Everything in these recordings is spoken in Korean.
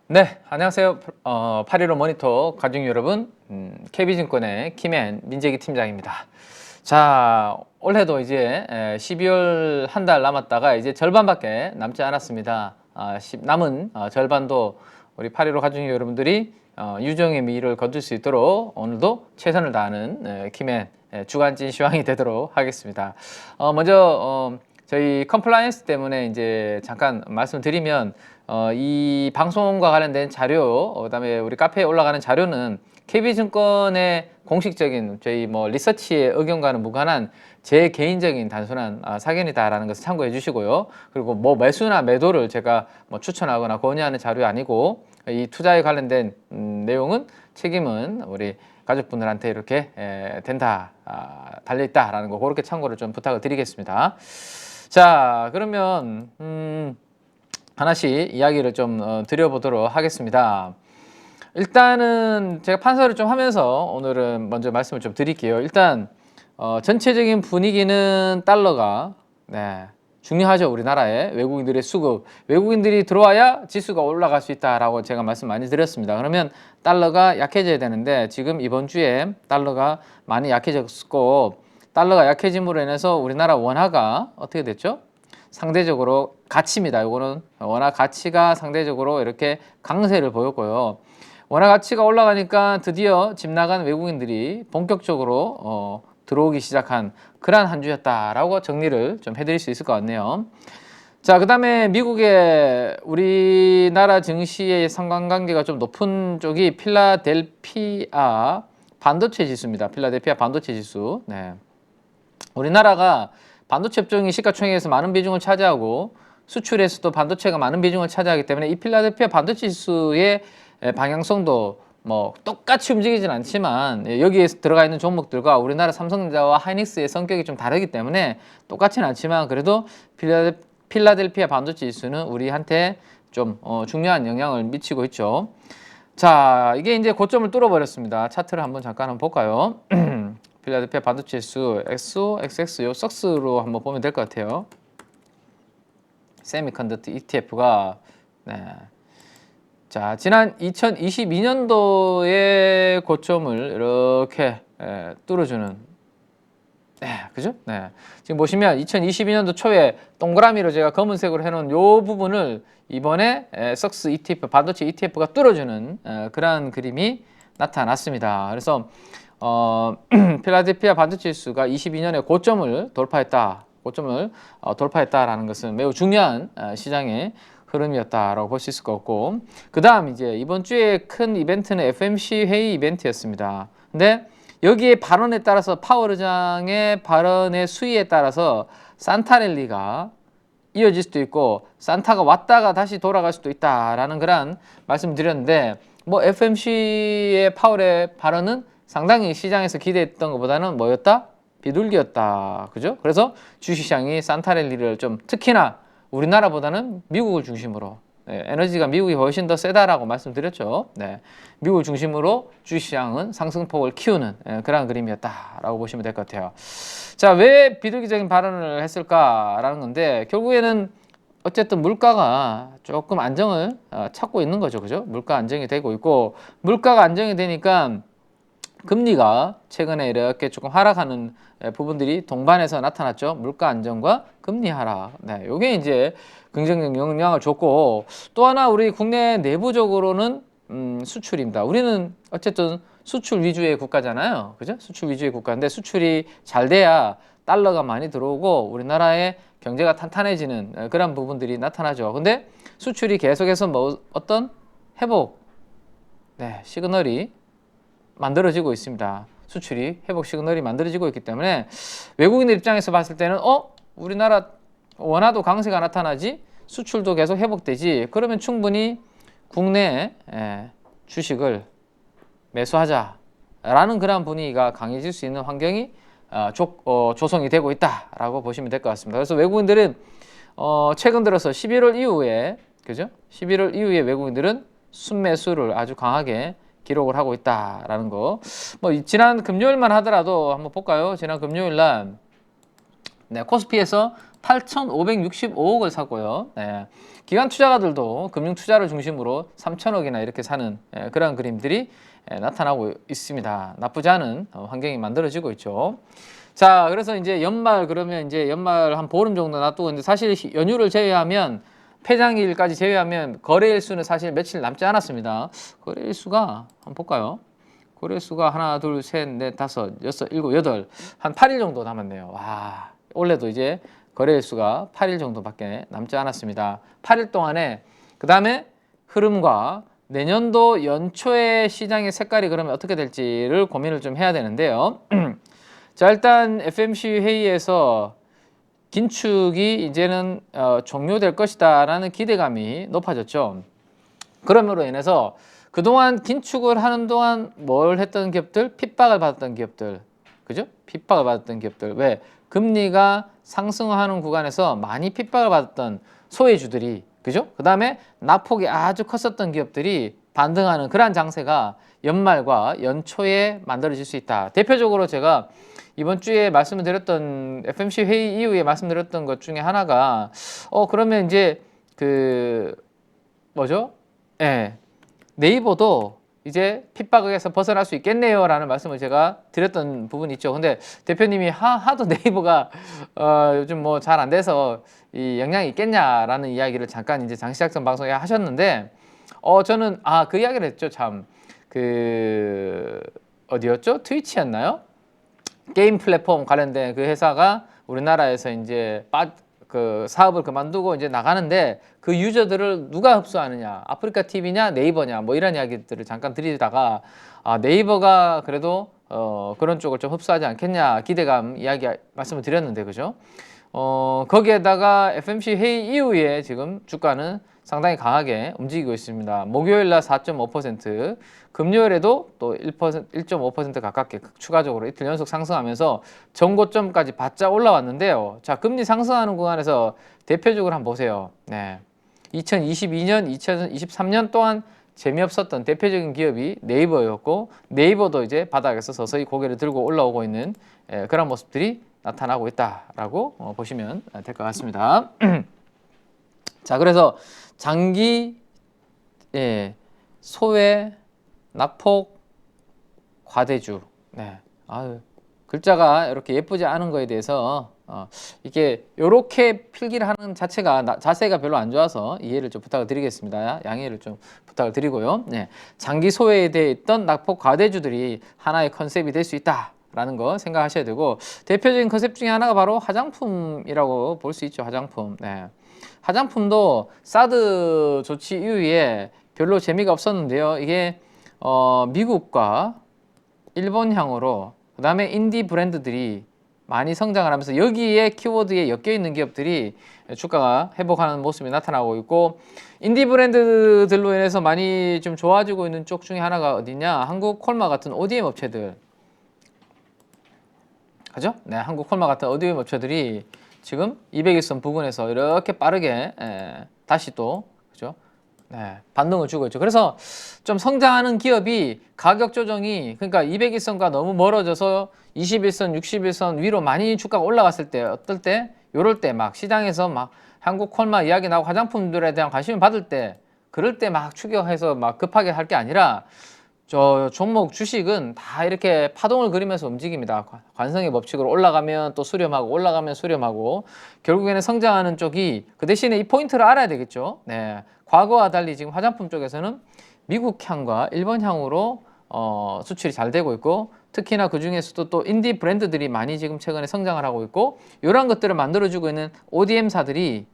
네, 안녕하세요. 815 모니터 가족 여러분, KB증권의 김앤 민재기 팀장입니다. 자, 올해도 이제 12월 한 달 남았다가 이제 절반밖에 남지 않았습니다. 남은 절반도 우리 815 가족 여러분들이 유종의 미를 거둘 수 있도록 오늘도 최선을 다하는 김앤 주간진 시황이 되도록 하겠습니다. 먼저 저희 컴플라이언스 때문에 이제 잠깐 말씀드리면 이 방송과 관련된 자료, 그다음에 우리 카페에 올라가는 자료는 KB증권의 공식적인 저희 리서치의 의견과는 무관한 제 개인적인 단순한 사견이다라는 것을 참고해 주시고요. 그리고 매수나 매도를 제가 추천하거나 권유하는 자료 아니고 이 투자에 관련된 내용은 책임은 우리 가족분들한테 이렇게 된다, 달려있다라는 거 그렇게 참고를 좀 부탁을 드리겠습니다. 자, 그러면 하나씩 이야기를 좀 드려보도록 하겠습니다. 일단은 제가 판서를 좀 하면서 오늘은 먼저 말씀을 좀 드릴게요. 일단 전체적인 분위기는 달러가 중요하죠. 우리나라에 외국인들의 수급, 외국인들이 들어와야 지수가 올라갈 수 있다라고 제가 말씀 많이 드렸습니다. 그러면 달러가 약해져야 되는데 지금 이번 주에 달러가 많이 약해졌고, 달러가 약해짐으로 인해서 우리나라 원화가 어떻게 됐죠? 상대적으로 가치입니다. 이거는 원화 가치가 상대적으로 이렇게 강세를 보였고요. 원화 가치가 올라가니까 드디어 집 나간 외국인들이 본격적으로 들어오기 시작한 그러한 한 주였다라고 정리를 좀 해드릴 수 있을 것 같네요. 자, 그 다음에 미국의 우리나라 증시의 상관관계가 좀 높은 쪽이 필라델피아 반도체 지수입니다. 필라델피아 반도체 지수. 우리나라가 반도체 업종이 시가총액에서 많은 비중을 차지하고 수출에서도 반도체가 많은 비중을 차지하기 때문에 이 필라델피아 반도체 지수의 방향성도 똑같이 움직이진 않지만 여기에 들어가 있는 종목들과 우리나라 삼성전자와 하이닉스의 성격이 좀 다르기 때문에 똑같지는 않지만 그래도 필라델피아 반도체 지수는 우리한테 좀 중요한 영향을 미치고 있죠. 자, 이게 이제 고점을 뚫어버렸습니다. 차트를 한번 볼까요? 필라델피아 반도체 지수 XO, XX, 요 석스로 한번 보면 될 것 같아요. 세미컨덕터 ETF가 자, 지난 2022년도의 고점을 이렇게 뚫어주는 그죠? 지금 보시면 2022년도 초에 동그라미로 제가 검은색으로 해놓은 요 부분을 이번에 석스 ETF, 반도체 ETF가 뚫어주는 그러한 그림이 나타났습니다. 그래서 필라델피아 반도체 지수가 22년에 고점을 돌파했다라는 것은 매우 중요한 시장의 흐름이었다라고 볼 수 있을 것 같고, 그 다음 이제 이번 주에 큰 이벤트는 FMC 회의 이벤트였습니다. 근데 여기에 발언에 따라서 파월 의장의 발언의 수위에 따라서 산타랠리가 이어질 수도 있고 산타가 왔다가 다시 돌아갈 수도 있다라는 그런 말씀을 드렸는데, FMC의 파월의 발언은 상당히 시장에서 기대했던 것보다는 뭐였다? 비둘기였다. 그죠? 그래서 주식시장이 산타랠리를 좀 특히나 우리나라보다는 미국을 중심으로 에너지가 미국이 훨씬 더 세다라고 말씀드렸죠. 미국을 중심으로 주식시장은 상승폭을 키우는 그런 그림이었다라고 보시면 될 것 같아요. 자, 왜 비둘기적인 발언을 했을까라는 건데, 결국에는 어쨌든 물가가 조금 안정을 찾고 있는 거죠. 그죠? 물가 안정이 되고 있고, 물가가 안정이 되니까 금리가 최근에 이렇게 조금 하락하는 부분들이 동반해서 나타났죠. 물가 안정과 금리 하락. 요게 이제 긍정적 영향을 줬고, 또 하나 우리 국내 내부적으로는 수출입니다. 우리는 어쨌든 수출 위주의 국가잖아요. 그죠? 수출 위주의 국가인데 수출이 잘 돼야 달러가 많이 들어오고 우리나라의 경제가 탄탄해지는 그런 부분들이 나타나죠. 근데 수출이 계속해서 어떤 회복 시그널이 만들어지고 있습니다. 수출이 회복 시그널이 만들어지고 있기 때문에 외국인들 입장에서 봤을 때는 우리나라 원화도 강세가 나타나지, 수출도 계속 회복되지, 그러면 충분히 국내 주식을 매수하자라는 그런 분위기가 강해질 수 있는 환경이 조성이 되고 있다라고 보시면 될 것 같습니다. 그래서 외국인들은 최근 들어서 11월 이후에, 그죠? 11월 이후에 외국인들은 순매수를 아주 강하게 기록을 하고 있다라는 거. 지난 금요일만 하더라도 한번 볼까요? 지난 금요일 날 코스피에서 8,565억을 샀고요. 네. 기관 투자가들도 금융 투자를 중심으로 3천억이나 이렇게 사는 그런 그림들이 나타나고 있습니다. 나쁘지 않은 환경이 만들어지고 있죠. 자, 그래서 이제 연말 그러면 이제 연말 한 보름 정도 놔두고 이제 사실 연휴를 제외하면 폐장일까지 제외하면 거래일 수는 사실 며칠 남지 않았습니다. 거래일 수가 한번 볼까요? 거래일 수가 하나, 둘, 셋, 넷, 다섯, 여섯, 일곱, 여덟 한 8일 정도 남았네요. 와, 올해도 이제 거래일 수가 8일 정도밖에 남지 않았습니다. 8일 동안에 그 다음에 흐름과 내년도 연초에 시장의 색깔이 그러면 어떻게 될지를 고민을 좀 해야 되는데요. 자, 일단 FMC 회의에서 긴축이 이제는 종료될 것이다 라는 기대감이 높아졌죠. 그러므로 인해서 그동안 긴축을 하는 동안 뭘 했던 기업들? 핍박을 받았던 기업들, 그죠? 핍박을 받았던 기업들. 왜? 금리가 상승하는 구간에서 많이 핍박을 받았던 소외주들이, 그죠? 그 다음에 낙폭이 아주 컸었던 기업들이 반등하는 그러한 장세가 연말과 연초에 만들어질 수 있다. 대표적으로 제가 이번 주에 말씀을 드렸던 FMC 회의 이후에 말씀드렸던 것 중에 하나가 그러면 이제 그 뭐죠? 예. 네이버도 이제 핍박에서 벗어날 수 있겠네요 라는 말씀을 제가 드렸던 부분이 있죠. 근데 대표님이 하도 네이버가 요즘 뭐 잘 안 돼서 이 영향이 있겠냐라는 이야기를 잠깐 이제 장시작전 방송에 하셨는데 저는 그 이야기를 했죠. 참 그 어디였죠? 트위치였나요? 게임 플랫폼 관련된 그 회사가 우리나라에서 이제 그 사업을 그만두고 이제 나가는데 그 유저들을 누가 흡수하느냐, 아프리카 TV냐 네이버냐 뭐 이런 이야기들을 잠깐 드리다가 네이버가 그래도 그런 쪽을 좀 흡수하지 않겠냐 기대감 이야기 말씀을 드렸는데, 그죠? 거기에다가 FMC 회의 이후에 지금 주가는 상당히 강하게 움직이고 있습니다. 목요일날 4.5%, 금요일에도 또 1.5% 가깝게 추가적으로 이틀 연속 상승하면서 전고점까지 바짝 올라왔는데요. 자, 금리 상승하는 구간에서 대표적으로 한번 보세요. 네. 2022년, 2023년 동안 재미없었던 대표적인 기업이 네이버였고, 네이버도 이제 바닥에서 서서히 고개를 들고 올라오고 있는 그런 모습들이 나타나고 있다라고 보시면 될 것 같습니다. 자, 그래서 장기 소외 낙폭 과대주. 네. 글자가 이렇게 예쁘지 않은 거에 대해서 이게 이렇게 필기를 하는 자세가 별로 안 좋아서 이해를 좀 부탁을 드리겠습니다. 양해를 좀 부탁을 드리고요. 네. 장기 소외에 대해 있던 낙폭 과대주들이 하나의 컨셉이 될 수 있다라는 거 생각하셔야 되고, 대표적인 컨셉 중에 하나가 바로 화장품이라고 볼 수 있죠. 화장품. 네. 화장품도 사드 조치 이후에 별로 재미가 없었는데요. 이게 미국과 일본향으로 그 다음에 인디 브랜드들이 많이 성장을 하면서 여기에 키워드에 엮여 있는 기업들이 주가가 회복하는 모습이 나타나고 있고, 인디 브랜드들로 인해서 많이 좀 좋아지고 있는 쪽 중에 하나가 어디냐, 한국 콜마 같은 ODM 업체들, 그죠? 네, 한국 콜마 같은 ODM 업체들이 지금 200일선 부근에서 이렇게 빠르게 다시 또, 그죠? 네, 반등을 주고 있죠. 그래서 좀 성장하는 기업이 가격 조정이, 그러니까 200일선과 너무 멀어져서 21선, 61선 위로 많이 주가가 올라갔을 때, 어떨 때? 요럴 때 막 시장에서 막 한국 콜마 이야기 나오고 화장품들에 대한 관심을 받을 때, 그럴 때 막 추격해서 막 급하게 할 게 아니라 저 종목 주식은 다 이렇게 파동을 그리면서 움직입니다. 관성의 법칙으로 올라가면 또 수렴하고, 올라가면 수렴하고, 결국에는 성장하는 쪽이, 그 대신에 이 포인트를 알아야 되겠죠. 네, 과거와 달리 지금 화장품 쪽에서는 미국향과 일본향으로 수출이 잘 되고 있고, 특히나 그 중에서도 또 인디 브랜드들이 많이 지금 최근에 성장을 하고 있고, 이런 것들을 만들어주고 있는 ODM사들이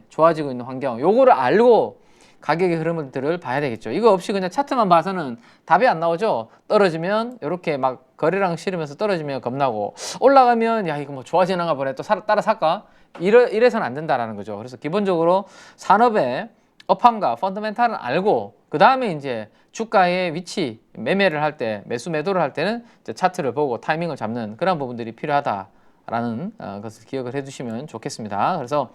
좋아지고 있는 환경, 요거를 알고 가격의 흐름들을 봐야 되겠죠. 이거 없이 그냥 차트만 봐서는 답이 안 나오죠. 떨어지면 이렇게 막 거래량 실으면서 떨어지면 겁나고, 올라가면 야 이거 뭐 좋아지는가 보네, 또 따라 살까, 이래서는 안 된다라는 거죠. 그래서 기본적으로 산업의 업황과 펀더멘탈은 알고, 그 다음에 이제 주가의 위치, 매매를 할 때, 매수 매도를 할 때는 이제 차트를 보고 타이밍을 잡는 그런 부분들이 필요하다라는 것을 기억을 해두시면 좋겠습니다. 그래서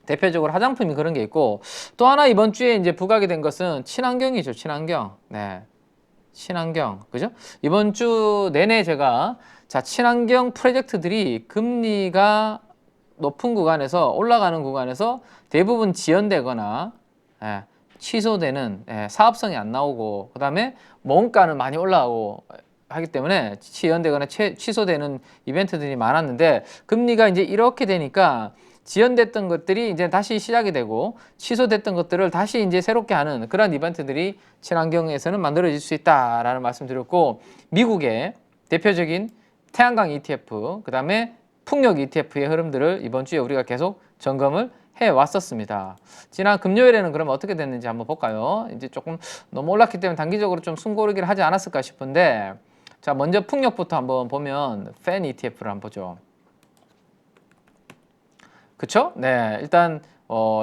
대표적으로 화장품이 그런 게 있고, 또 하나 이번 주에 이제 부각이 된 것은 친환경이죠. 친환경. 네. 친환경. 그죠? 이번 주 내내 제가 친환경 프로젝트들이 금리가 높은 구간에서 올라가는 구간에서 대부분 지연되거나 취소되는 사업성이 안 나오고 그다음에 원가는 많이 올라가고 하기 때문에 지연되거나 취소되는 이벤트들이 많았는데 금리가 이제 이렇게 되니까 지연됐던 것들이 이제 다시 시작이 되고 취소됐던 것들을 다시 이제 새롭게 하는 그런 이벤트들이 친환경에서는 만들어질 수 있다라는 말씀드렸고 미국의 대표적인 태양광 ETF 그다음에 풍력 ETF의 흐름들을 이번 주에 우리가 계속 점검을 해 왔었습니다. 지난 금요일에는 그럼 어떻게 됐는지 한번 볼까요? 이제 조금 너무 올랐기 때문에 단기적으로 좀 숨고르기를 하지 않았을까 싶은데 자 먼저 풍력부터 한번 보면 팬 ETF를 한번 보죠. 그쵸? 네, 일단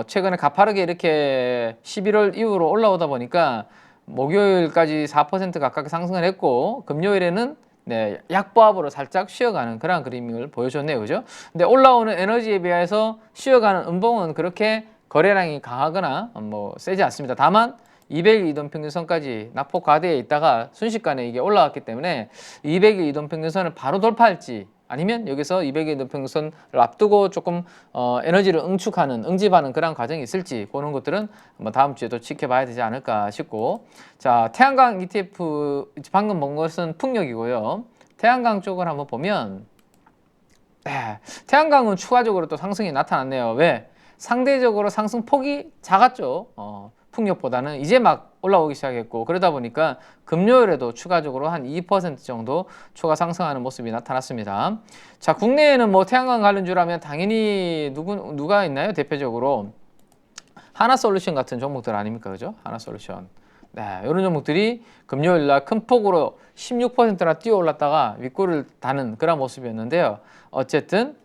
최근에 가파르게 이렇게 11월 이후로 올라오다 보니까 목요일까지 4% 가깝게 상승을 했고 금요일에는 네, 약보합으로 살짝 쉬어가는 그런 그림을 보여줬네요. 그죠? 근데 올라오는 에너지에 비해서 쉬어가는 음봉은 그렇게 거래량이 강하거나 뭐 세지 않습니다. 다만 200일 이동평균선까지 낙폭 과대에 있다가 순식간에 이게 올라왔기 때문에 200일 이동평균선을 바로 돌파할지 아니면 여기서 200일 이동평균선을 앞두고 조금 에너지를 응집하는 그런 과정이 있을지 보는 것들은 뭐 다음 주에도 지켜봐야 되지 않을까 싶고 자 태양광 ETF 방금 본 것은 풍력이고요. 태양광 쪽을 한번 보면 태양광은 추가적으로 또 상승이 나타났네요. 왜? 상대적으로 상승폭이 작았죠. 풍력보다는 이제 막 올라오기 시작했고 그러다 보니까 금요일에도 추가적으로 한 2% 정도 추가 상승하는 모습이 나타났습니다. 자 국내에는 뭐 태양광 관련주라면 당연히 누가 있나요? 대표적으로 하나솔루션 같은 종목들 아닙니까? 그죠? 하나솔루션. 네, 이런 종목들이 금요일 날 큰 폭으로 16%나 뛰어 올랐다가 윗골을 다는 그런 모습이었는데요. 어쨌든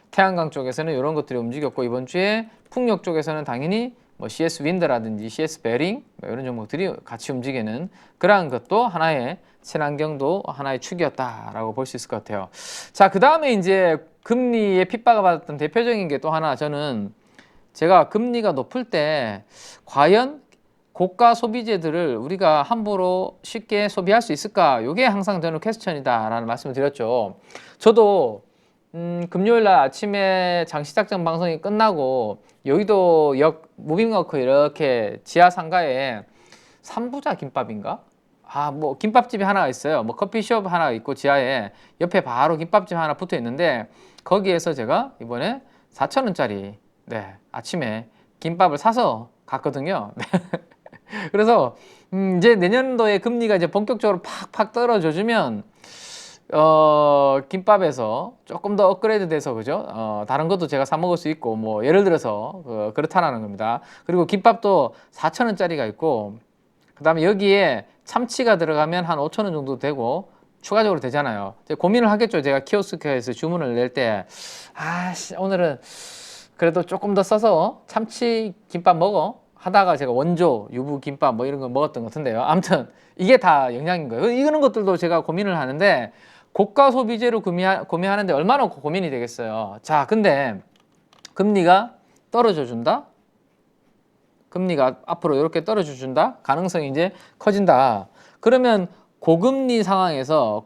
태양광 쪽에서는 이런 것들이 움직였고 이번 주에 풍력 쪽에서는 당연히 뭐 CS 윈드라든지 CS 베링 뭐 이런 종목들이 같이 움직이는 그러한 것도 하나의 친환경도 하나의 축이었다라고 볼 수 있을 것 같아요. 자, 그 다음에 이제 금리에 핍박을 받았던 대표적인 게 또 하나 저는 제가 금리가 높을 때 과연 고가 소비재들을 우리가 함부로 쉽게 소비할 수 있을까? 이게 항상 저는 퀘스천이다라는 말씀을 드렸죠. 저도 금요일 날 아침에 장시작전 방송이 끝나고 여의도역 무빙워크 이렇게 지하 상가에 삼부자 김밥인가? 뭐 김밥집이 하나 있어요. 뭐 커피숍 하나 있고 지하에 옆에 바로 김밥집 하나 붙어 있는데 거기에서 제가 이번에 4,000원짜리 아침에 김밥을 사서 갔거든요. 그래서 이제 내년도에 금리가 이제 본격적으로 팍팍 떨어져 주면 김밥에서 조금 더 업그레이드 돼서 그죠? 다른 것도 제가 사 먹을 수 있고 뭐 예를 들어서 그렇다라는 겁니다. 그리고 김밥도 4,000원짜리가 있고 그다음에 여기에 참치가 들어가면 한 5,000원 정도 되고 추가적으로 되잖아요. 고민을 하겠죠. 제가 키오스크에서 주문을 낼 때 오늘은 그래도 조금 더 써서 참치 김밥 먹어 하다가 제가 원조 유부 김밥 뭐 이런 거 먹었던 것 같은데요. 아무튼 이게 다 영양인 거예요. 이런 것들도 제가 고민을 하는데 고가 소비재로 구매하는데 얼마나 고민이 되겠어요. 자, 근데 금리가 떨어져 준다. 금리가 앞으로 이렇게 떨어져 준다. 가능성이 이제 커진다. 그러면 고금리 상황에서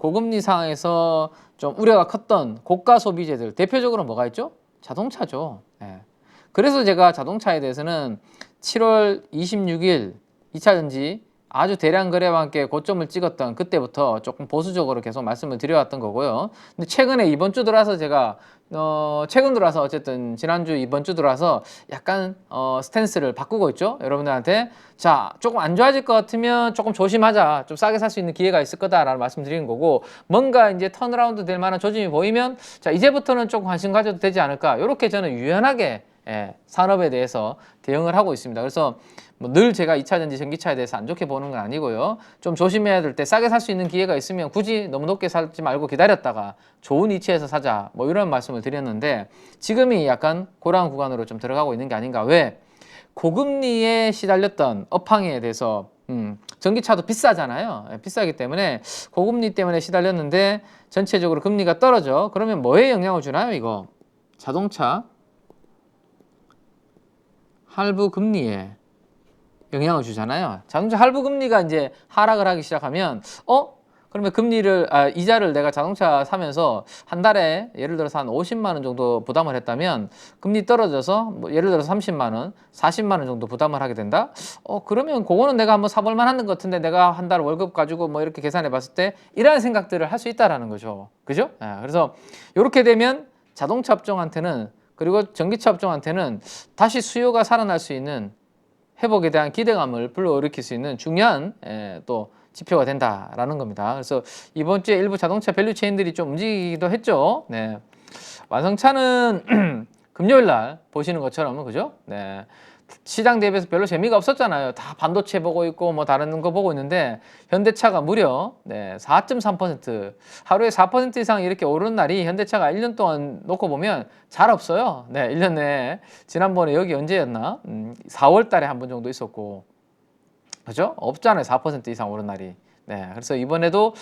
좀 우려가 컸던 고가 소비재들 대표적으로 뭐가 있죠? 자동차죠. 그래서 제가 자동차에 대해서는 7월 26일 2차전지 아주 대량 거래와 함께 고점을 찍었던 그때부터 조금 보수적으로 계속 말씀을 드려왔던 거고요. 근데 최근에 이번 주 들어와서 제가 최근 들어와서 어쨌든 지난주 이번 주 들어와서 약간 스탠스를 바꾸고 있죠. 여러분들한테 자 조금 안 좋아질 것 같으면 조금 조심하자. 좀 싸게 살 수 있는 기회가 있을 거다라는 말씀 드리는 거고 뭔가 이제 턴어라운드 될 만한 조짐이 보이면 자 이제부터는 조금 관심 가져도 되지 않을까. 이렇게 저는 유연하게 산업에 대해서 대응을 하고 있습니다. 그래서 뭐 늘 제가 2차전지 전기차에 대해서 안 좋게 보는 건 아니고요. 좀 조심해야 될 때 싸게 살 수 있는 기회가 있으면 굳이 너무 높게 사지 말고 기다렸다가 좋은 위치에서 사자 뭐 이런 말씀을 드렸는데 지금이 약간 그러한 구간으로 좀 들어가고 있는 게 아닌가. 왜? 고금리에 시달렸던 업황에 대해서 전기차도 비싸잖아요. 비싸기 때문에 고금리 때문에 시달렸는데 전체적으로 금리가 떨어져. 그러면 뭐에 영향을 주나요? 이거 자동차 할부 금리에 영향을 주잖아요. 자동차 할부 금리가 이제 하락을 하기 시작하면 그러면 금리를 이자를 내가 자동차 사면서 한 달에 예를 들어서 한 50만 원 정도 부담을 했다면 금리 떨어져서 뭐 예를 들어서 30만 원, 40만 원 정도 부담을 하게 된다. 그러면 그거는 내가 한번 사볼 만한 것 같은데 내가 한 달 월급 가지고 뭐 이렇게 계산해 봤을 때 이러한 생각들을 할 수 있다라는 거죠. 그죠? 그래서 이렇게 되면 자동차 업종한테는 그리고 전기차 업종한테는 다시 수요가 살아날 수 있는 회복에 대한 기대감을 불러일으킬 수 있는 중요한 또 지표가 된다라는 겁니다. 그래서 이번 주에 일부 자동차 밸류 체인들이 좀 움직이기도 했죠. 네. 완성차는 금요일 날 보시는 것처럼 그죠? 네. 시장 대비해서 별로 재미가 없었잖아요. 다 반도체 보고 있고 뭐 다른 거 보고 있는데 현대차가 무려 4.3% 하루에 4% 이상 이렇게 오르는 날이 현대차가 1년 동안 놓고 보면 잘 없어요. 네, 1년 내에 지난번에 여기 언제였나? 4월 달에 한 번 정도 있었고 그죠? 없잖아요. 4% 이상 오른 날이. 네, 그래서 이번에도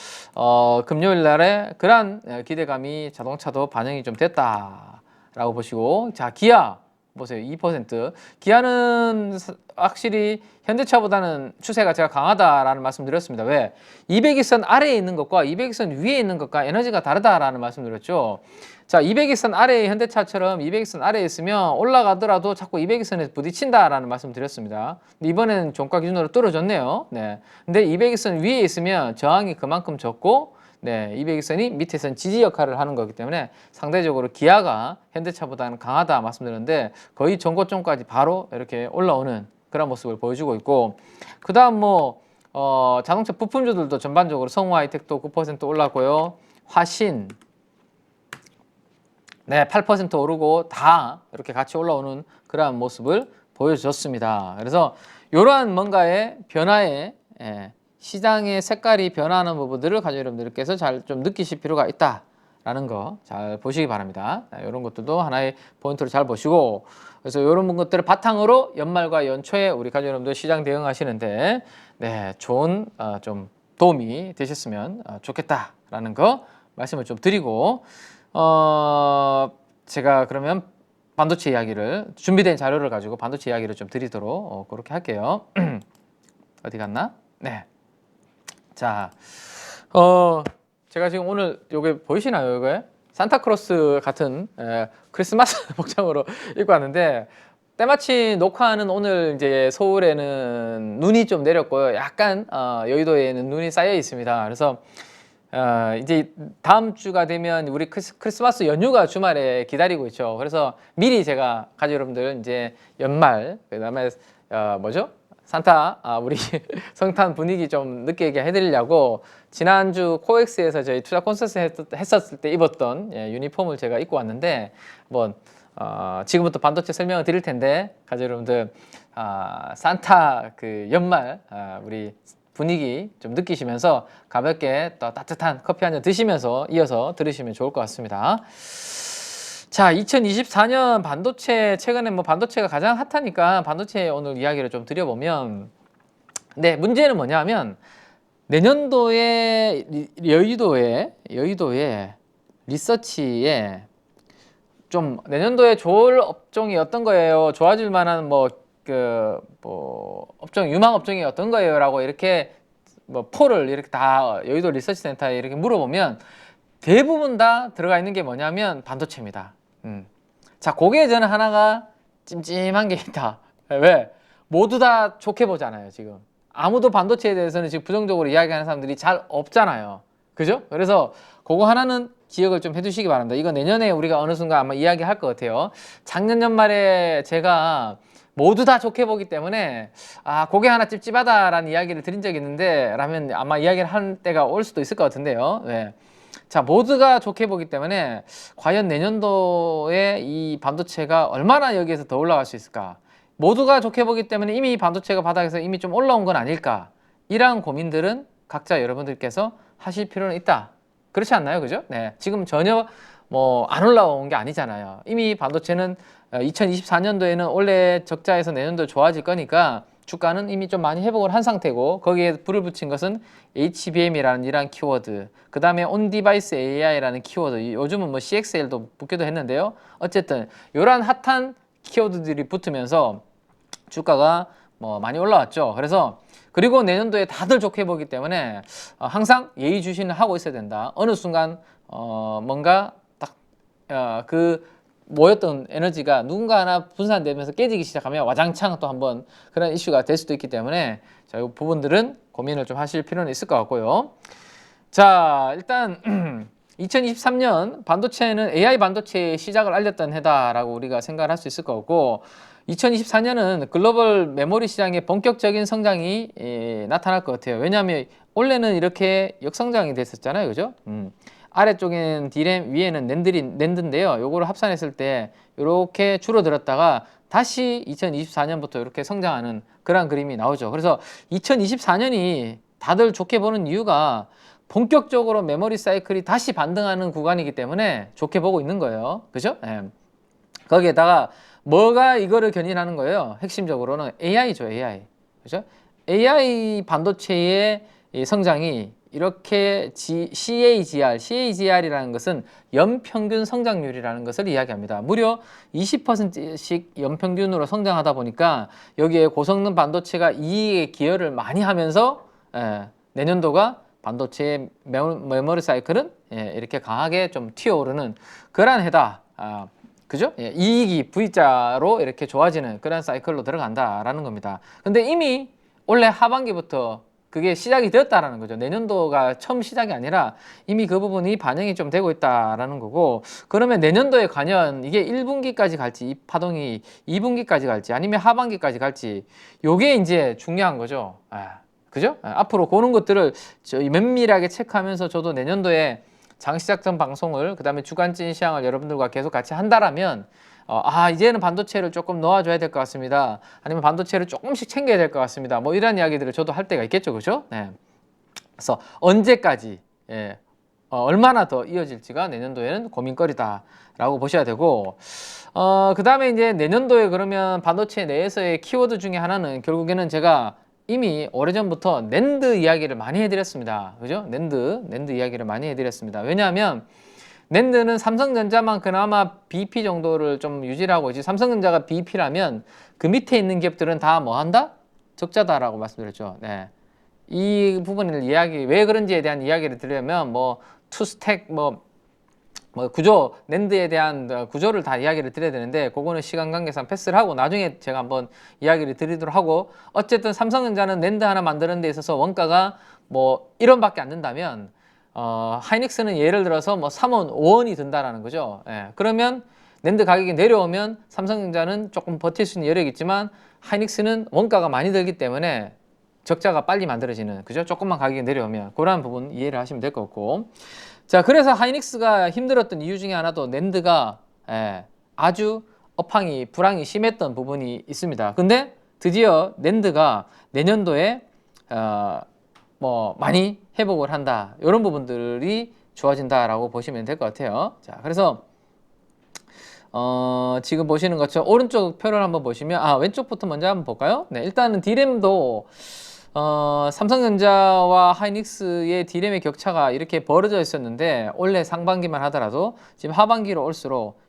금요일 날에 그러한 기대감이 자동차도 반영이 좀 됐다라고 보시고 자 기아 보세요. 2%. 기아는 확실히 현대차보다는 추세가 제가 강하다라는 말씀 드렸습니다. 왜? 200일선 아래에 있는 것과 200일선 위에 있는 것과 에너지가 다르다라는 말씀 드렸죠. 자, 200일선 아래에 현대차처럼 200일선 아래에 있으면 올라가더라도 자꾸 200일선에 부딪힌다라는 말씀 드렸습니다. 근데 이번에는 종가 기준으로 떨어졌네요. 네. 근데 200일선 위에 있으면 저항이 그만큼 적고 네, 200일선이 밑에선 지지 역할을 하는 거기 때문에 상대적으로 기아가 현대차보다는 강하다 말씀드렸는데 거의 전고점까지 바로 이렇게 올라오는 그런 모습을 보여주고 있고 그 다음 뭐 자동차 부품주들도 전반적으로 성우하이텍도 9% 올랐고요. 화신 네, 8% 오르고 다 이렇게 같이 올라오는 그러한 모습을 보여줬습니다. 그래서 이러한 뭔가의 변화에 시장의 색깔이 변화하는 부분들을 가지고 여러분들께서 잘 좀 느끼실 필요가 있다라는 거 잘 보시기 바랍니다. 이런 것들도 하나의 포인트로 잘 보시고 그래서 이런 것들을 바탕으로 연말과 연초에 우리 가족 여러분들 시장 대응하시는데 네, 좋은 좀 도움이 되셨으면 좋겠다라는 거 말씀을 좀 드리고 제가 그러면 반도체 이야기를 준비된 자료를 가지고 반도체 이야기를 좀 드리도록 그렇게 할게요. 어디 갔나? 네. 자, 제가 지금 오늘 요게 보이시나요? 요게 산타크로스 같은 크리스마스 복장으로 입고 왔는데 때마침 녹화하는 오늘 이제 서울에는 눈이 좀 내렸고요. 약간 여의도에는 눈이 쌓여 있습니다. 그래서 이제 다음 주가 되면 우리 크리스마스 연휴가 주말에 기다리고 있죠. 그래서 미리 제가 가족 여러분들 이제 연말 그다음에 뭐죠? 산타 우리 성탄 분위기 좀 느끼게 해드리려고 지난주 코엑스에서 저희 투자 콘서트 했었을 때 입었던 유니폼을 제가 입고 왔는데 한번 지금부터 반도체 설명을 드릴 텐데 가족 여러분들 산타 그 연말 우리 분위기 좀 느끼시면서 가볍게 또 따뜻한 커피 한 잔 드시면서 이어서 들으시면 좋을 것 같습니다. 자, 2024년 반도체 최근에 뭐 반도체가 가장 핫하니까 반도체 오늘 이야기를 좀 드려보면 네, 문제는 뭐냐면 내년도에 여의도에 리서치에 좀 내년도에 좋을 업종이 어떤 거예요? 좋아질 만한 뭐 업종 유망 업종이 어떤 거예요?라고 이렇게 뭐 폴을 이렇게 다 여의도 리서치 센터에 이렇게 물어보면 대부분 다 들어가 있는 게 뭐냐면 반도체입니다. 자, 거기에 저는 하나가 찜찜한 게 있다. 왜? 모두 다 좋게 보잖아요, 지금. 아무도 반도체에 대해서는 지금 부정적으로 이야기하는 사람들이 잘 없잖아요. 그죠? 그래서 그거 하나는 기억을 좀 해두시기 바랍니다. 이거 내년에 우리가 어느 순간 아마 이야기할 것 같아요. 작년 연말에 제가 모두 다 좋게 보기 때문에 그게 하나 찝찝하다라는 이야기를 드린 적이 있는데 라면 아마 이야기를 할 때가 올 수도 있을 것 같은데요. 네. 자, 모두가 좋게 보기 때문에 과연 내년도에 이 반도체가 얼마나 여기에서 더 올라갈 수 있을까? 모두가 좋게 보기 때문에 이미 반도체가 바닥에서 이미 좀 올라온 건 아닐까? 이러한 고민들은 각자 여러분들께서 하실 필요는 있다. 그렇지 않나요? 그죠? 네. 지금 전혀 뭐 안 올라온 게 아니잖아요. 이미 반도체는 2024년도에는 원래 적자에서 내년도 좋아질 거니까 주가는 이미 좀 많이 회복을 한 상태고 거기에 불을 붙인 것은 HBM이라는 이러한 키워드 그 다음에 온디바이스 AI라는 키워드 요즘은 뭐 CXL도 붙기도 했는데요. 어쨌든 이러한 핫한 키워드들이 붙으면서 주가가 뭐 많이 올라왔죠. 그래서 그리고 내년도에 다들 좋게 보기 때문에 항상 예의주시는 하고 있어야 된다. 어느 순간 뭔가 딱 그 모였던 에너지가 누군가 하나 분산되면서 깨지기 시작하면 와장창 또 한번 그런 이슈가 될 수도 있기 때문에 자, 이 부분들은 고민을 좀 하실 필요는 있을 것 같고요. 자, 일단 2023년 반도체는 AI 반도체의 시작을 알렸던 해다라고 우리가 생각을 할 수 있을 것 같고 2024년은 글로벌 메모리 시장의 본격적인 성장이 나타날 것 같아요. 왜냐하면 원래는 이렇게 역성장이 됐었잖아요. 그죠? 아래쪽에는 D램, 위에는 낸드인데요. 요거를 합산했을 때 이렇게 줄어들었다가 다시 2024년부터 이렇게 성장하는 그런 그림이 나오죠. 그래서 2024년이 다들 좋게 보는 이유가 본격적으로 메모리 사이클이 다시 반등하는 구간이기 때문에 좋게 보고 있는 거예요. 그죠? 예. 거기에다가 뭐가 이거를 견인하는 거예요? 핵심적으로는 AI죠, AI. 그죠? AI 반도체의 이 성장이 이렇게 CAGR이라는 것은 연평균 성장률이라는 것을 이야기합니다. 무려 20%씩 연평균으로 성장하다 보니까 여기에 고성능 반도체가 이익에 기여를 많이 하면서 내년도가 반도체의 메모리 사이클은 이렇게 강하게 좀 튀어오르는 그러한 해다. 그죠? 이익이 V자로 이렇게 좋아지는 그런 사이클로 들어간다라는 겁니다. 근데 이미 올해 하반기부터 그게 시작이 되었다라는 거죠. 내년도가 처음 시작이 아니라 이미 그 부분이 반영이 좀 되고 있다라는 거고, 그러면 내년도에 과연 이게 1분기까지 갈지, 이 파동이 2분기까지 갈지, 아니면 하반기까지 갈지, 요게 이제 중요한 거죠. 그죠? 앞으로 그런 것들을 면밀하게 체크하면서 저도 내년도에 장시작전 방송을, 그 다음에 주간진 시황을 여러분들과 계속 같이 한다라면 이제는 반도체를 조금 넣어줘야 될 것 같습니다. 아니면 반도체를 조금씩 챙겨야 될 것 같습니다. 뭐 이런 이야기들을 저도 할 때가 있겠죠. 그죠? 네. 그래서 언제까지 얼마나 더 이어질지가 내년도에는 고민거리다라고 보셔야 되고, 그 다음에 이제 내년도에 그러면 반도체 내에서의 키워드 중에 하나는 결국에는 제가 이미 오래전부터 낸드 이야기를 많이 해드렸습니다. 그죠? 낸드 이야기를 많이 해드렸습니다. 왜냐하면 낸드는 삼성전자만 그나마 BP 정도를 좀 유지하고 있지, 삼성전자가 BP라면 그 밑에 있는 기업들은 다 뭐 한다? 적자다라고 말씀드렸죠. 네. 이 부분을 왜 그런지에 대한 이야기를 드리려면 뭐 투스택 구조, 낸드에 대한 구조를 다 이야기를 드려야 되는데 그거는 시간 관계상 패스를 하고 나중에 제가 한번 이야기를 드리도록 하고, 어쨌든 삼성전자는 낸드 하나 만드는 데 있어서 원가가 뭐 1원밖에 안 든다면 하이닉스는 예를 들어서 뭐 3원, 5원이 든다라는 거죠. 그러면 낸드 가격이 내려오면 삼성전자는 조금 버틸 수 있는 여력이 있지만 하이닉스는 원가가 많이 들기 때문에 적자가 빨리 만들어지는, 그죠? 조금만 가격이 내려오면 그런 부분 이해를 하시면 될 것 같고, 자, 그래서 하이닉스가 힘들었던 이유 중에 하나도 낸드가 아주 불황이 심했던 부분이 있습니다. 근데 드디어 낸드가 내년도에 뭐 많이 회복을 한다, 이런 부분들이 좋아진다라고 보시면 될 것 같아요. 자, 그래서 지금 보시는 것처럼 오른쪽 표를 한번 보시면 왼쪽부터 먼저 한번 볼까요? 네, 일단은 D램도 삼성전자와 하이닉스의 D램의 격차가 이렇게 벌어져 있었는데 올해 상반기만 하더라도 지금 하반기로 올수록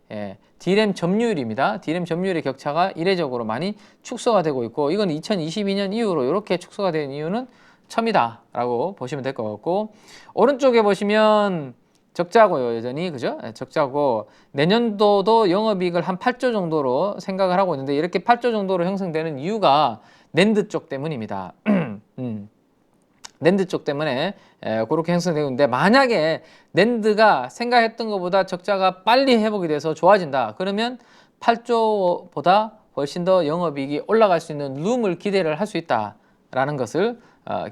D램 점유율입니다. D램 점유율의 격차가 이례적으로 많이 축소가 되고 있고, 이건 2022년 이후로 이렇게 축소가 된 이유는 처음이다 라고 보시면 될 것 같고, 오른쪽에 보시면 적자고요, 여전히. 그죠? 적자고, 내년도도 영업이익을 한 8조 정도로 생각을 하고 있는데, 이렇게 8조 정도로 형성되는 이유가 낸드 쪽 때문입니다. 낸드 쪽 때문에 그렇게 형성되고 있는데, 만약에 낸드가 생각했던 것보다 적자가 빨리 회복이 돼서 좋아진다, 그러면 8조보다 훨씬 더 영업이익이 올라갈 수 있는 룸을 기대를 할 수 있다라는 것을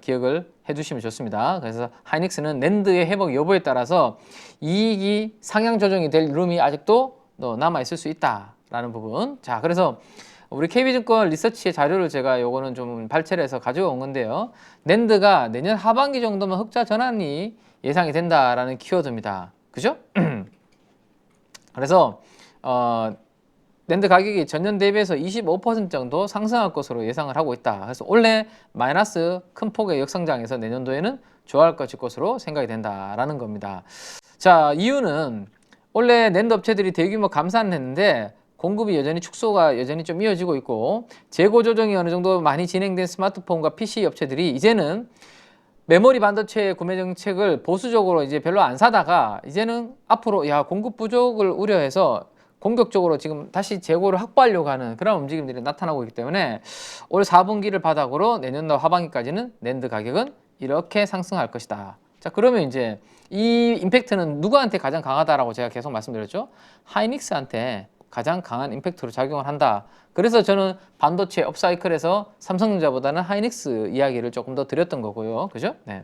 기억을 해두시면 좋습니다. 그래서 하이닉스는 낸드의 회복 여부에 따라서 이익이 상향 조정이 될 룸이 아직도 남아 있을 수 있다라는 부분. 자, 그래서 우리 KB증권 리서치의 자료를 제가 요거는 좀 발췌를 해서 가져온 건데요. 낸드가 내년 하반기 정도면 흑자 전환이 예상이 된다라는 키워드입니다. 그죠? 그래서 낸드 가격이 전년 대비해서 25% 정도 상승할 것으로 예상을 하고 있다. 그래서 올해 마이너스 큰 폭의 역성장에서 내년도에는 좋아할 것으로 생각이 된다라는 겁니다. 자, 이유는 원래 낸드 업체들이 대규모 감산을 했는데 공급이 여전히 축소가 여전히 좀 이어지고 있고 재고 조정이 어느 정도 많이 진행된 스마트폰과 PC 업체들이 이제는 메모리 반도체 구매 정책을 보수적으로 이제 별로 안 사다가 이제는 앞으로 공급 부족을 우려해서 공격적으로 지금 다시 재고를 확보하려고 하는 그런 움직임들이 나타나고 있기 때문에 올 4분기를 바닥으로 내년도 하반기까지는 낸드 가격은 이렇게 상승할 것이다. 자, 그러면 이제 이 임팩트는 누구한테 가장 강하다라고 제가 계속 말씀드렸죠? 하이닉스한테 가장 강한 임팩트로 작용을 한다. 그래서 저는 반도체 업사이클에서 삼성전자보다는 하이닉스 이야기를 조금 더 드렸던 거고요. 그죠? 네.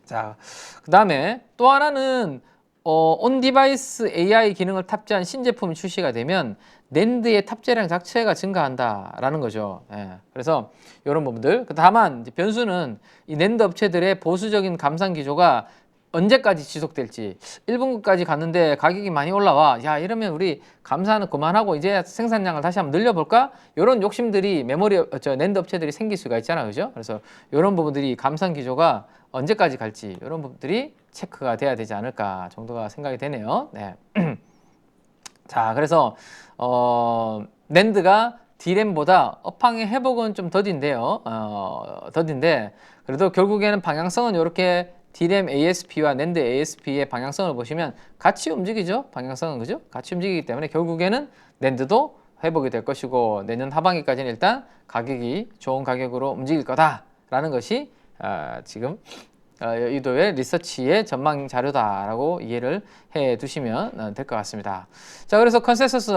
자, 그 다음에 또 하나는 온디바이스 AI 기능을 탑재한 신제품이 출시가 되면 낸드의 탑재량 자체가 증가한다라는 거죠. 예, 그래서 이런 부분들. 다만 이제 변수는 이 낸드 업체들의 보수적인 감산 기조가 언제까지 지속될지. 1분기까지 갔는데 가격이 많이 올라와. 야, 이러면 우리 감산은 그만하고 이제 생산량을 다시 한번 늘려볼까? 이런 욕심들이 낸드 업체들이 생길 수가 있잖아요. 그죠? 그래서 이런 부분들이 감산 기조가 언제까지 갈지 이런 부분들이 체크가 돼야 되지 않을까 정도가 생각이 되네요. 네. 자, 그래서 낸드가 D램보다 업황의 회복은 좀 더딘데요. 더딘데 그래도 결국에는 방향성은 이렇게 D램 ASP와 낸드 ASP의 방향성을 보시면 같이 움직이죠. 방향성은 그죠? 같이 움직이기 때문에 결국에는 낸드도 회복이 될 것이고 내년 하반기까지는 일단 가격이 좋은 가격으로 움직일 거다라는 것이 지금 여의도의 리서치의 전망 자료다라고 이해를 해 두시면 될 것 같습니다. 자, 그래서 컨센서스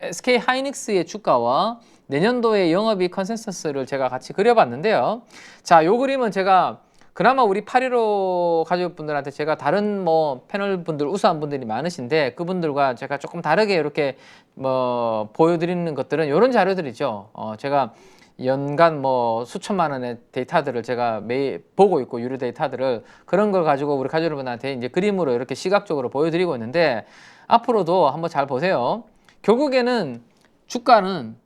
SK 하이닉스의 주가와 내년도의 영업이익 컨센서스를 제가 같이 그려봤는데요. 자, 요 그림은 제가 그나마 우리 815 가족분들한테 제가 다른 뭐 패널 분들 우수한 분들이 많으신데 그분들과 제가 조금 다르게 이렇게 뭐 보여드리는 것들은 이런 자료들이죠. 제가 연간 뭐 수천만 원의 데이터들을 제가 매일 보고 있고 유료 데이터들을 그런 걸 가지고 우리 가족 여러분한테 이제 그림으로 이렇게 시각적으로 보여드리고 있는데 앞으로도 한번 잘 보세요. 결국에는 주가는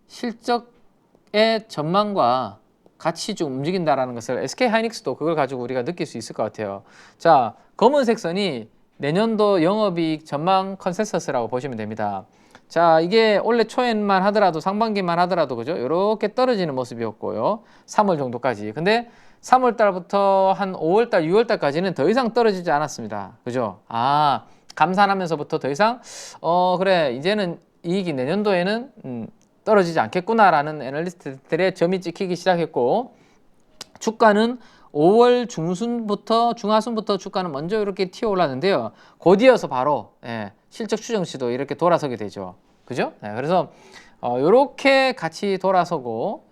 실적의 전망과 같이 좀 움직인다라는 것을 SK 하이닉스도 그걸 가지고 우리가 느낄 수 있을 것 같아요. 자, 검은색 선이 내년도 영업이익 전망 컨센서스라고 보시면 됩니다. 자, 이게 올해 초에만 하더라도 상반기만 하더라도 그죠? 이렇게 떨어지는 모습이었고요. 3월 정도까지. 근데 3월 달부터 한 5월 달, 6월 달까지는 더 이상 떨어지지 않았습니다. 그죠? 감산하면서부터 더 이상 그래 이제는 이익이 내년도에는 떨어지지 않겠구나라는 애널리스트들의 점이 찍히기 시작했고 주가는 5월 중하순부터 주가는 먼저 이렇게 튀어 올랐는데요. 곧이어서 바로 실적 추정치도 이렇게 돌아서게 되죠. 그죠? 그래서 이렇게 같이 돌아서고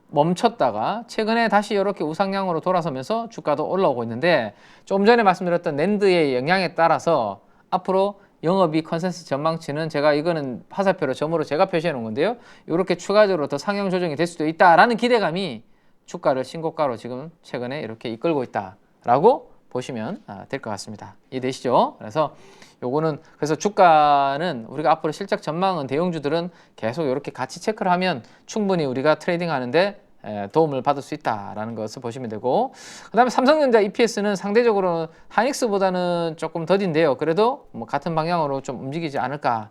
멈췄다가 최근에 다시 이렇게 우상향으로 돌아서면서 주가도 올라오고 있는데 좀 전에 말씀드렸던 낸드의 영향에 따라서 앞으로 영업이익 컨센서스 전망치는 제가 이거는 화살표로 점으로 제가 표시해 놓은 건데요. 이렇게 추가적으로 더 상향 조정이 될 수도 있다라는 기대감이 주가를 신고가로 지금 최근에 이렇게 이끌고 있다라고 보시면 될 것 같습니다. 이해되시죠? 그래서 요거는 그래서 주가는 우리가 앞으로 실적 전망은 대형주들은 계속 이렇게 같이 체크를 하면 충분히 우리가 트레이딩 하는데 도움을 받을 수 있다라는 것을 보시면 되고 그 다음에 삼성전자 EPS는 상대적으로 하이닉스보다는 조금 더딘데요. 그래도 뭐 같은 방향으로 좀 움직이지 않을까.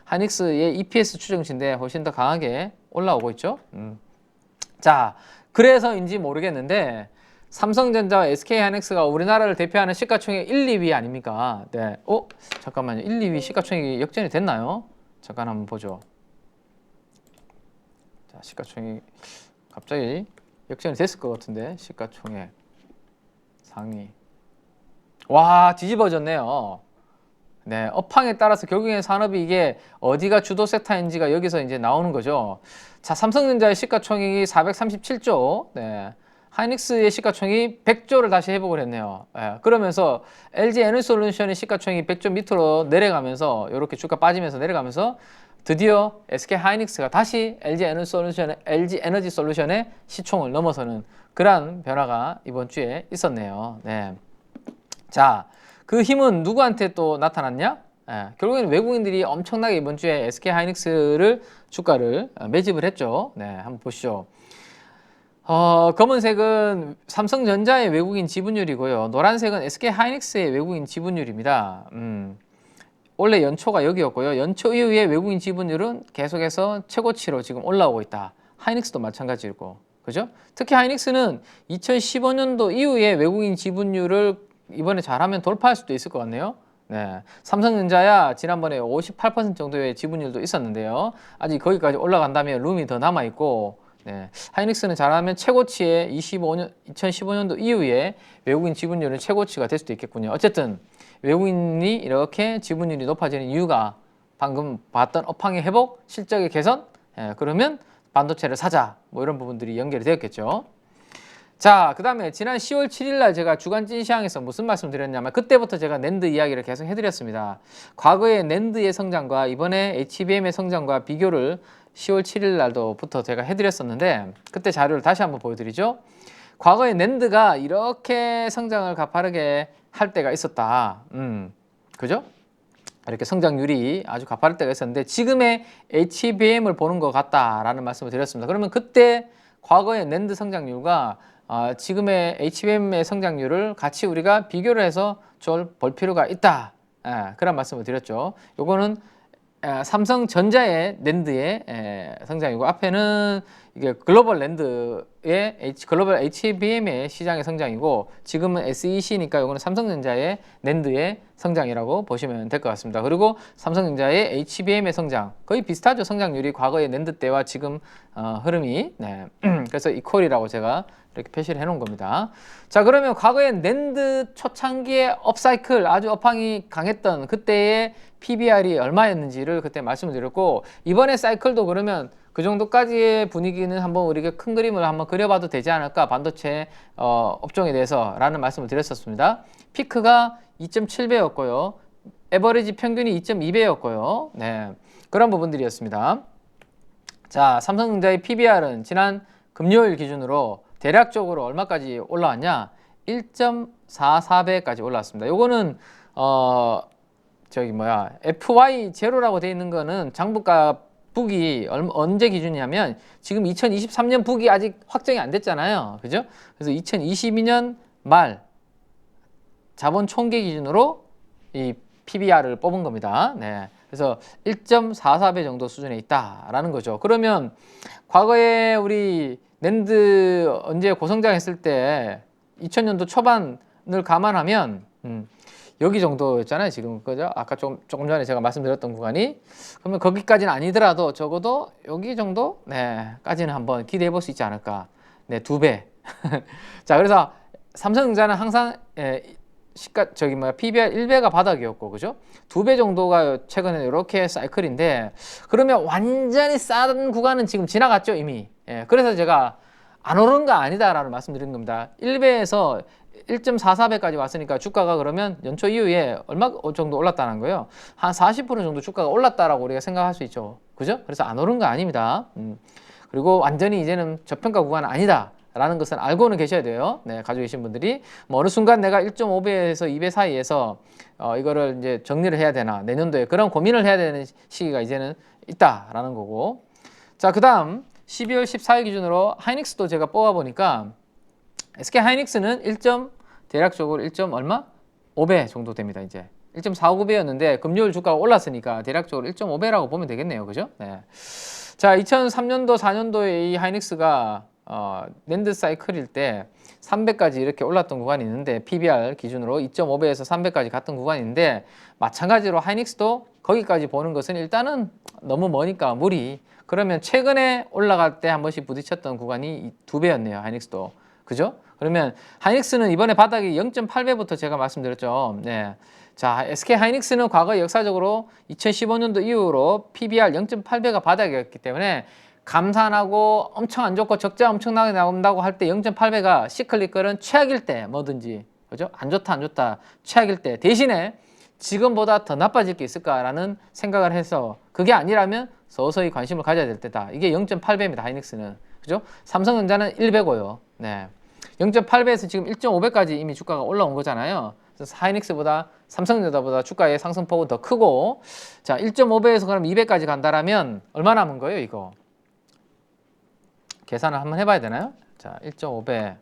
하이닉스의 EPS 추정치인데 훨씬 더 강하게 올라오고 있죠. 자, 그래서인지 모르겠는데 삼성전자와 SK하이닉스가 우리나라를 대표하는 시가총액 1, 2위 아닙니까? 잠깐만요. 1, 2위 시가총액이 역전이 됐나요? 잠깐 한번 보죠. 자, 시가총액 갑자기 역전이 됐을 것 같은데 시가총액 상위. 와, 뒤집어졌네요. 업황에 따라서 결국에는 산업이 이게 어디가 주도 섹터인지가 여기서 이제 나오는 거죠. 자, 삼성전자의 시가총액이 437조, 하이닉스의 시가총액이 100조를 다시 회복을 했네요. 그러면서 LG 에너지솔루션의 시가총액이 100조 밑으로 내려가면서 이렇게 주가 빠지면서 내려가면서 드디어 SK 하이닉스가 다시 LG 에너지 솔루션의 시총을 넘어서는 그러한 변화가 이번 주에 있었네요. 자, 그 힘은 누구한테 또 나타났냐? 결국에는 외국인들이 엄청나게 이번 주에 SK 하이닉스를 주가를 매집을 했죠. 한번 보시죠. 검은색은 삼성전자의 외국인 지분율이고요. 노란색은 SK 하이닉스의 외국인 지분율입니다. 원래 연초가 여기였고요. 연초 이후에 외국인 지분율은 계속해서 최고치로 지금 올라오고 있다. 하이닉스도 마찬가지고, 그죠? 특히 하이닉스는 2015년도 이후에 외국인 지분율을 이번에 잘하면 돌파할 수도 있을 것 같네요. 네, 삼성전자야 지난번에 58% 정도의 지분율도 있었는데요. 아직 거기까지 올라간다면 룸이 더 남아 있고, 네, 하이닉스는 잘하면 최고치에 2015년도 이후에 외국인 지분율은 최고치가 될 수도 있겠군요. 어쨌든 외국인이 이렇게 지분율이 높아지는 이유가 방금 봤던 업황의 회복, 실적의 개선, 그러면 반도체를 사자, 뭐 이런 부분들이 연결이 되었겠죠. 자, 그 다음에 지난 10월 7일 날 제가 주간 찐시황에서 무슨 말씀 드렸냐면 그때부터 제가 낸드 이야기를 계속 해드렸습니다. 과거의 낸드의 성장과 이번에 HBM의 성장과 비교를 10월 7일 날도부터 제가 해드렸었는데 그때 자료를 다시 한번 보여드리죠. 과거에 낸드가 이렇게 성장을 가파르게 할 때가 있었다. 그죠? 이렇게 성장률이 아주 가파를 때가 있었는데 지금의 HBM을 보는 것 같다라는 말씀을 드렸습니다. 그러면 그때 과거의 낸드 성장률과 지금의 HBM의 성장률을 같이 우리가 비교를 해서 볼 필요가 있다. 그런 말씀을 드렸죠. 요거는 삼성전자의 낸드의 성장이고 앞에는 이게 글로벌 낸드의 글로벌 HBM의 시장의 성장이고 지금은 SEC니까 이거는 삼성전자의 낸드의 성장이라고 보시면 될 것 같습니다. 그리고 삼성전자의 HBM의 성장 거의 비슷하죠. 성장률이 과거의 낸드 때와 지금 흐름이 네. 그래서 이퀄이라고 제가 이렇게 표시를 해놓은 겁니다. 자, 그러면 과거에 낸드 초창기의 업사이클 아주 업황이 강했던 그때의 PBR이 얼마였는지를 그때 말씀을 드렸고 이번에 사이클도 그러면 그 정도까지의 분위기는 한번 우리가 큰 그림을 한번 그려봐도 되지 않을까 반도체 업종에 대해서 라는 말씀을 드렸었습니다. 피크가 2.7배였고요. 에버리지 평균이 2.2배였고요. 네, 그런 부분들이었습니다. 자, 삼성전자의 PBR은 지난 금요일 기준으로 대략적으로 얼마까지 올라왔냐? 1.44배까지 올라왔습니다. 요거는 FY0라고 되어 있는 거는 장부가 북이 언제 기준이냐면 지금 2023년 북이 아직 확정이 안 됐잖아요. 그죠? 그래서 2022년 말 자본 총계 기준으로 이 PBR을 뽑은 겁니다. 네. 그래서 1.44배 정도 수준에 있다라는 거죠. 그러면 과거에 우리 낸드 언제 고성장했을 때 2000년도 초반을 감안하면 여기 정도였잖아요. 지금 그죠? 아까 조금 전에 제가 말씀드렸던 구간이 그러면 거기까지는 아니더라도 적어도 여기 정도 까지는 한번 기대해 볼 수 있지 않을까. 네, 2배. 자, 그래서 삼성전자는 항상 PBR 1배가 바닥이었고, 그죠? 2배 정도가 최근에 이렇게 사이클인데, 그러면 완전히 싼 구간은 지금 지나갔죠, 이미. 그래서 제가 안 오르는 거 아니다라는 말씀 드린 겁니다. 1배에서 1.44배까지 왔으니까 주가가 그러면 연초 이후에 얼마 정도 올랐다는 거예요. 한 40% 정도 주가가 올랐다라고 우리가 생각할 수 있죠. 그죠? 그래서 안 오른 거 아닙니다. 그리고 완전히 이제는 저평가 구간은 아니다. 라는 것은 알고는 계셔야 돼요. 네, 가지고 계신 분들이 뭐 어느 순간 내가 1.5배에서 2배 사이에서 이거를 이제 정리를 해야 되나 내년도에 그런 고민을 해야 되는 시기가 이제는 있다라는 거고. 자, 그다음 12월 14일 기준으로 하이닉스도 제가 뽑아 보니까 SK 하이닉스는 대략적으로 1. 얼마? 5배 정도 됩니다. 이제 1.49배였는데 금요일 주가가 올랐으니까 대략적으로 1.5배라고 보면 되겠네요. 그죠? 네. 자, 2003년도 4년도에 이 하이닉스가 낸드 사이클일 때 300까지 이렇게 올랐던 구간이 있는데 PBR 기준으로 2.5배에서 300까지 갔던 구간인데 마찬가지로 하이닉스도 거기까지 보는 것은 일단은 너무 머니까 무리. 그러면 최근에 올라갈 때 한 번씩 부딪혔던 구간이 2배였네요. 하이닉스도. 그죠? 그러면 하이닉스는 이번에 바닥이 0.8배부터 제가 말씀드렸죠. 네. 자, SK 하이닉스는 과거 역사적으로 2015년도 이후로 PBR 0.8배가 바닥이었기 때문에 감산하고 엄청 안 좋고 적자 엄청나게 나온다고 할 때 0.8배가 시클리컬은 최악일 때 뭐든지 그죠? 안 좋다 최악일 때 대신에 지금보다 더 나빠질 게 있을까라는 생각을 해서 그게 아니라면 서서히 관심을 가져야 될 때다. 이게 0.8배입니다. 하이닉스는. 그죠? 삼성전자는 1배고요. 네. 0.8배에서 지금 1.5배까지 이미 주가가 올라온 거잖아요. 그래서 하이닉스보다 삼성전자보다 주가의 상승폭은 더 크고 자, 1.5배에서 그럼 2배까지 간다라면 얼마 남은 거예요, 이거? 계산을 한번 해봐야 되나요? 자, 1.5배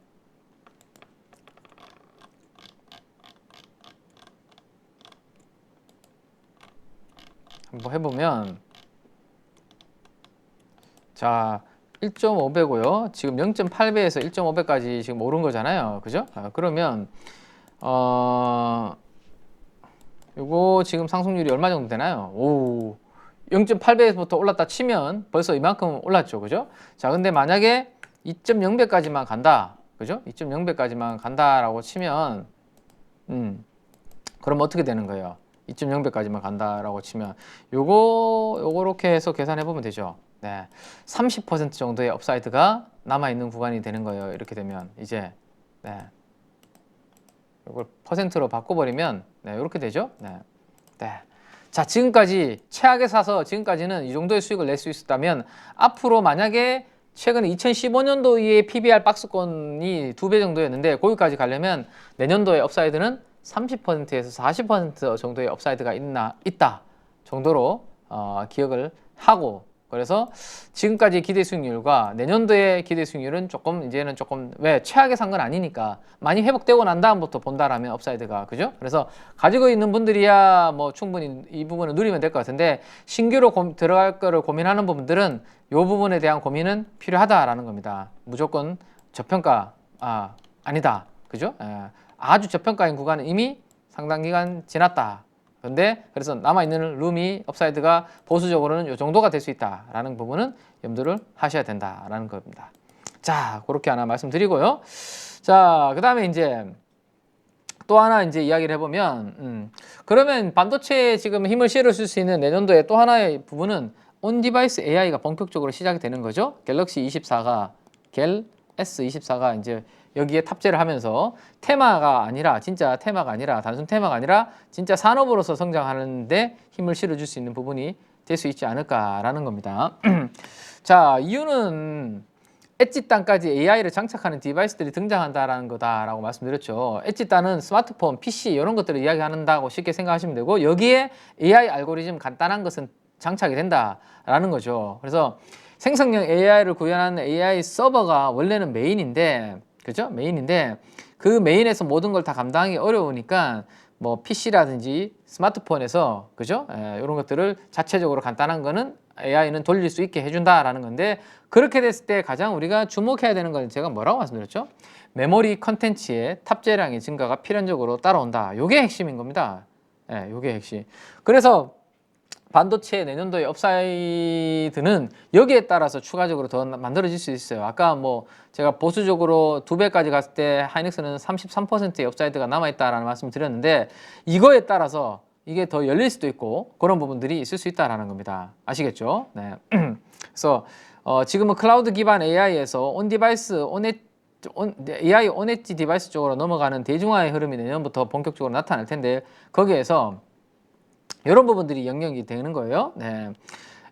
한번 해보면 자 1.5배고요. 지금 0.8배에서 1.5배까지 지금 오른 거잖아요. 그죠? 그러면 요거 지금 상승률이 얼마 정도 되나요? 오, 0.8배에서부터 올랐다 치면 벌써 이만큼 올랐죠. 그죠? 자, 근데 만약에 2.0배까지만 간다. 그죠? 2.0배까지만 간다라고 치면 그럼 어떻게 되는 거예요? 2.0배까지만 간다라고 치면 요렇게 해서 계산해 보면 되죠. 네. 30% 정도의 업사이드가 남아 있는 구간이 되는 거예요. 이렇게 되면 이제 네. 이걸 퍼센트로 바꿔버리면 네, 이렇게 되죠. 네. 네. 자, 지금까지 최악에 사서 지금까지는 이 정도의 수익을 낼 수 있었다면 앞으로 만약에 최근에 2015년도에 PBR 박스권이 2배 정도였는데 거기까지 가려면 내년도의 업사이드는 30%에서 40% 정도의 업사이드가 있다 정도로 기억을 하고, 그래서 지금까지 기대 수익률과 내년도의 기대 수익률은 이제는 조금 왜 최악에 산 건 아니니까 많이 회복되고 난 다음부터 본다라면 업사이드가, 그죠? 그래서 가지고 있는 분들이야 뭐 충분히 이 부분을 누리면 될 것 같은데 신규로 들어갈 거를 고민하는 분들은 이 부분에 대한 고민은 필요하다라는 겁니다. 무조건 저평가 아니다, 그죠? 아주 저평가인 구간은 이미 상당 기간 지났다. 근데 그래서 남아있는 룸이 업사이드가 보수적으로는 이 정도가 될 수 있다라는 부분은 염두를 하셔야 된다라는 겁니다. 자, 그렇게 하나 말씀드리고요. 자, 그 다음에 이제 또 하나 이제 이야기를 해보면 그러면 반도체에 지금 힘을 실어줄 수 있는 내년도에 또 하나의 부분은 온 디바이스 AI가 본격적으로 시작이 되는 거죠. 갤럭시 24가 갤 S24가 이제 여기에 탑재를 하면서 테마가 아니라 진짜 테마가 아니라 단순 테마가 아니라 진짜 산업으로서 성장하는데 힘을 실어줄 수 있는 부분이 될 수 있지 않을까라는 겁니다. 자, 이유는 엣지 단까지 AI를 장착하는 디바이스들이 등장한다라는 거다라고 말씀드렸죠. 엣지 단은 스마트폰, PC 이런 것들을 이야기한다고 쉽게 생각하시면 되고 여기에 AI 알고리즘 간단한 것은 장착이 된다라는 거죠. 그래서 생성형 AI를 구현하는 AI 서버가 원래는 메인인데, 그죠? 메인인데 그 메인에서 모든 걸 다 감당하기 어려우니까 뭐 PC라든지 스마트폰에서, 그죠? 이런 것들을 자체적으로 간단한 거는 AI는 돌릴 수 있게 해준다라는 건데, 그렇게 됐을 때 가장 우리가 주목해야 되는 건 제가 뭐라고 말씀드렸죠? 메모리 컨텐츠의 탑재량의 증가가 필연적으로 따라온다. 요게 핵심인 겁니다. 요게 핵심. 그래서 반도체 내년도의 업사이드는 여기에 따라서 추가적으로 더 만들어질 수 있어요. 아까 뭐 제가 보수적으로 2배까지 갔을 때 하이닉스는 33%의 업사이드가 남아있다라는 말씀을 드렸는데 이거에 따라서 이게 더 열릴 수도 있고 그런 부분들이 있을 수 있다라는 겁니다. 아시겠죠? 네. 그래서 지금은 클라우드 기반 AI에서 AI 온 엣지 디바이스 쪽으로 넘어가는 대중화의 흐름이 내년부터 본격적으로 나타날 텐데 거기에서 이런 부분들이 영역이 되는 거예요. 네.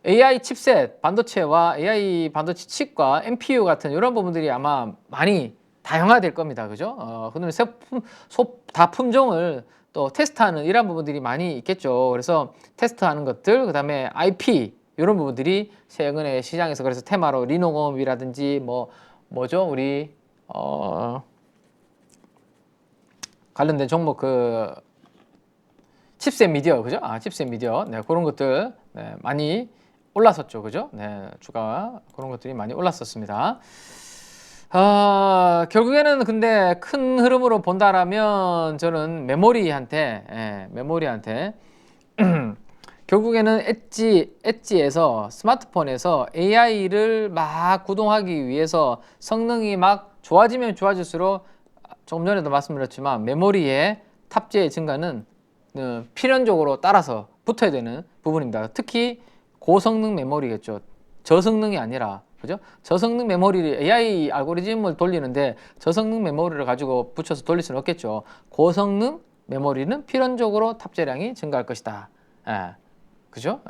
AI 칩셋, 반도체와 AI 반도체 칩과 NPU 같은 이런 부분들이 아마 많이 다양화될 겁니다. 그죠? 그다음에 다 품종을 또 테스트하는 이런 부분들이 많이 있겠죠. 그래서 테스트하는 것들, 그다음에 IP 이런 부분들이 최근에 시장에서 그래서 테마로 리노공업이라든지 뭐죠? 우리 관련된 종목 칩셋 미디어, 그죠? 칩셋 미디어. 네, 그런 것들 많이 올랐었죠. 그죠? 네, 주가 그런 것들이 많이 올랐었습니다. 결국에는 근데 큰 흐름으로 본다라면 저는 메모리한테 결국에는 엣지에서 스마트폰에서 AI를 막 구동하기 위해서 성능이 막 좋아지면 좋아질수록 조금 전에도 말씀드렸지만 메모리의 탑재의 증가는 필연적으로 따라서 붙어야 되는 부분입니다. 특히 고성능 메모리겠죠. 저성능이 아니라, 그죠? 저성능 메모리를 AI 알고리즘을 돌리는데 저성능 메모리를 가지고 붙여서 돌릴 수는 없겠죠. 고성능 메모리는 필연적으로 탑재량이 증가할 것이다. 그죠?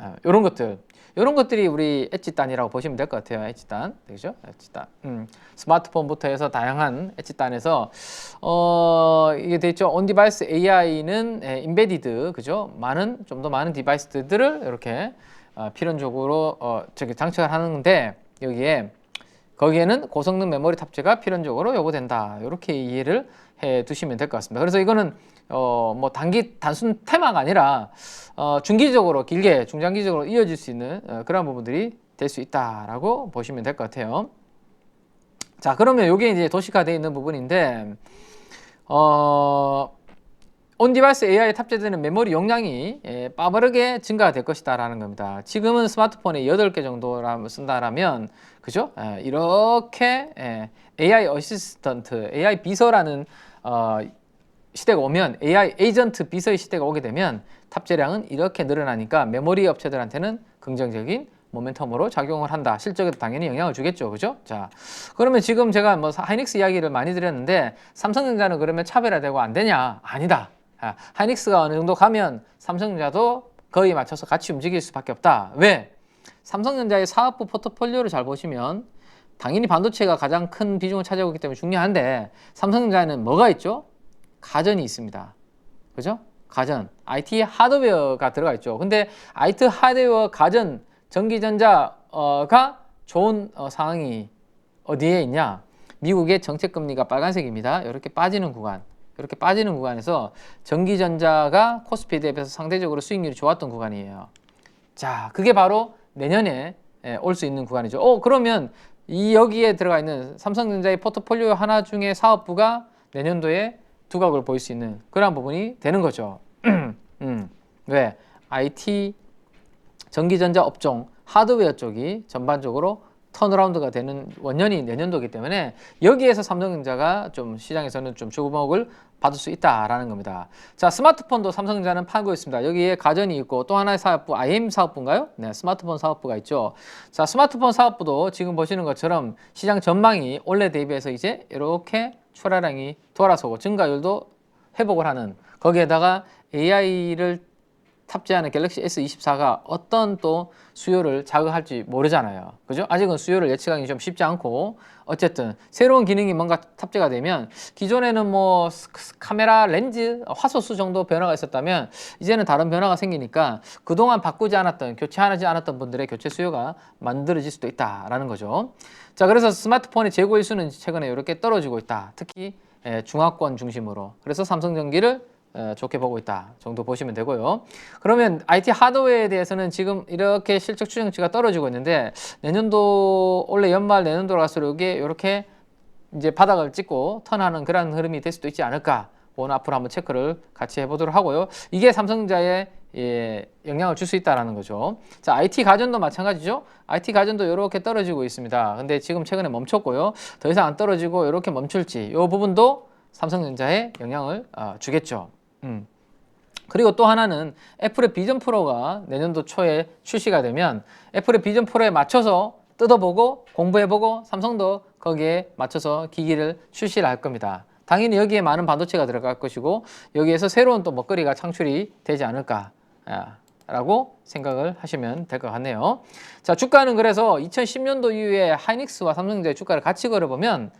이런 것들이 우리 엣지단이라고 보시면 될 것 같아요. 엣지단, 그죠? 엣지단. 스마트폰부터 해서 다양한 엣지단에서 이게 되죠. 온 디바이스 AI는 인베디드, 그죠? 좀 더 많은 디바이스들을 이렇게 필연적으로 장착을 하는데 거기에는 고성능 메모리 탑재가 필연적으로 요구된다. 이렇게 이해를 해 두시면 될 것 같습니다. 그래서 이거는 뭐 단순 테마가 아니라 중기적으로 길게 중장기적으로 이어질 수 있는 그런 부분들이 될 수 있다라고 보시면 될 것 같아요. 자, 그러면 이게 이제 도식화되어 있는 부분인데 온디바이스 AI에 탑재되는 메모리 용량이 빠르게 증가될 것이다 라는 겁니다. 지금은 스마트폰에 8개 정도 쓴다라면 그죠? 이렇게 AI 어시스턴트, AI 비서라는 시대가 오면 AI 에이전트 비서의 시대가 오게 되면 탑재량은 이렇게 늘어나니까 메모리 업체들한테는 긍정적인 모멘텀으로 작용을 한다. 실적에도 당연히 영향을 주겠죠. 그죠? 자, 그러면 지금 제가 뭐 하이닉스 이야기를 많이 드렸는데 삼성전자는 그러면 차별화되고 안 되냐? 아니다. 하이닉스가 어느 정도 가면 삼성전자도 거의 맞춰서 같이 움직일 수밖에 없다. 왜? 삼성전자의 사업부 포트폴리오를 잘 보시면 당연히 반도체가 가장 큰 비중을 차지하고 있기 때문에 중요한데 삼성전자에는 뭐가 있죠? 가전이 있습니다. 그죠? 가전, IT 하드웨어가 들어가 있죠. 근데 IT 하드웨어, 가전, 전기전자가 좋은 상황이 어디에 있냐? 미국의 정책금리가 빨간색입니다. 이렇게 빠지는 구간. 이렇게 빠지는 구간에서 전기전자가 코스피에 대비해서 상대적으로 수익률이 좋았던 구간이에요. 자, 그게 바로 내년에 올 수 있는 구간이죠. 그러면 여기에 들어가 있는 삼성전자의 포트폴리오 하나 중에 사업부가 내년도에 두각을 보일 수 있는 그런 부분이 되는 거죠. 왜? IT, 전기전자 업종, 하드웨어 쪽이 전반적으로 턴어라운드가 되는 원년이 내년도이기 때문에 여기에서 삼성전자가 좀 시장에서는 좀 주목을 받을 수 있다라는 겁니다. 자, 스마트폰도 삼성전자는 팔고 있습니다. 여기에 가전이 있고 또 하나의 사업부, IM 사업부인가요? 네, 스마트폰 사업부가 있죠. 자, 스마트폰 사업부도 지금 보시는 것처럼 시장 전망이 올해 대비해서 이제 이렇게 출하량이 돌아서고 증가율도 회복을 하는, 거기에다가 AI를 탑재하는 갤럭시 S24가 어떤 또 수요를 자극할지 모르잖아요. 그죠? 아직은 수요를 예측하기 좀 쉽지 않고, 어쨌든 새로운 기능이 뭔가 탑재가 되면 기존에는 뭐 카메라 렌즈, 화소수 정도 변화가 있었다면 이제는 다른 변화가 생기니까 그동안 바꾸지 않았던, 교체하지 않았던 분들의 교체 수요가 만들어질 수도 있다라는 거죠. 자, 그래서 스마트폰의 재고 일수는 최근에 이렇게 떨어지고 있다. 특히 중화권 중심으로. 그래서 삼성전기를 좋게 보고 있다 정도 보시면 되고요. 그러면 IT 하드웨어에 대해서는 지금 이렇게 실적 추정치가 떨어지고 있는데 내년도, 올해 연말 내년도로 갈수록 이게 이렇게 이제 바닥을 찍고 턴하는 그런 흐름이 될 수도 있지 않을까. 오늘 앞으로 한번 체크를 같이 해보도록 하고요. 이게 삼성전자에 영향을 줄 수 있다는 거죠. 자, IT 가전도 마찬가지죠. IT 가전도 이렇게 떨어지고 있습니다. 근데 지금 최근에 멈췄고요. 더 이상 안 떨어지고 이렇게 멈출지, 이 부분도 삼성전자에 영향을 주겠죠. 그리고 또 하나는 애플의 비전 프로가 내년도 초에 출시가 되면 애플의 비전 프로에 맞춰서 뜯어보고 공부해보고 삼성도 거기에 맞춰서 기기를 출시를 할 겁니다. 당연히 여기에 많은 반도체가 들어갈 것이고 여기에서 새로운 또 먹거리가 창출이 되지 않을까 라고 생각을 하시면 될 것 같네요. 자, 주가는 그래서 2010년도 이후에 하이닉스와 삼성전자의 주가를 같이 걸어보면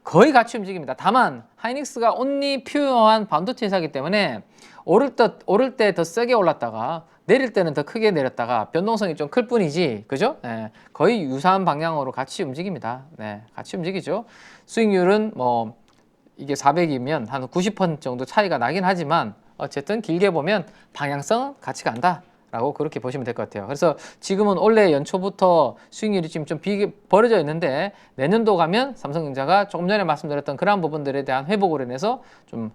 거의 같이 움직입니다. 다만 하이닉스가 온리 퓨어한 반도체 회사이기 때문에 오를 때 더 세게 올랐다가 내릴 때는 더 크게 내렸다가 변동성이 좀 클 뿐이지, 그죠? 네, 거의 유사한 방향으로 같이 움직입니다. 네, 같이 움직이죠. 수익률은 뭐 이게 400이면 한 90% 정도 차이가 나긴 하지만 어쨌든 길게 보면 방향성은 같이 간다 라고 그렇게 보시면 될 것 같아요. 그래서 지금은 올해 연초부터 수익률이 지금 좀 벌어져 있는데 내년도 가면 삼성전자가 조금 전에 말씀드렸던 그러한 부분들에 대한 회복으로 인해서 좀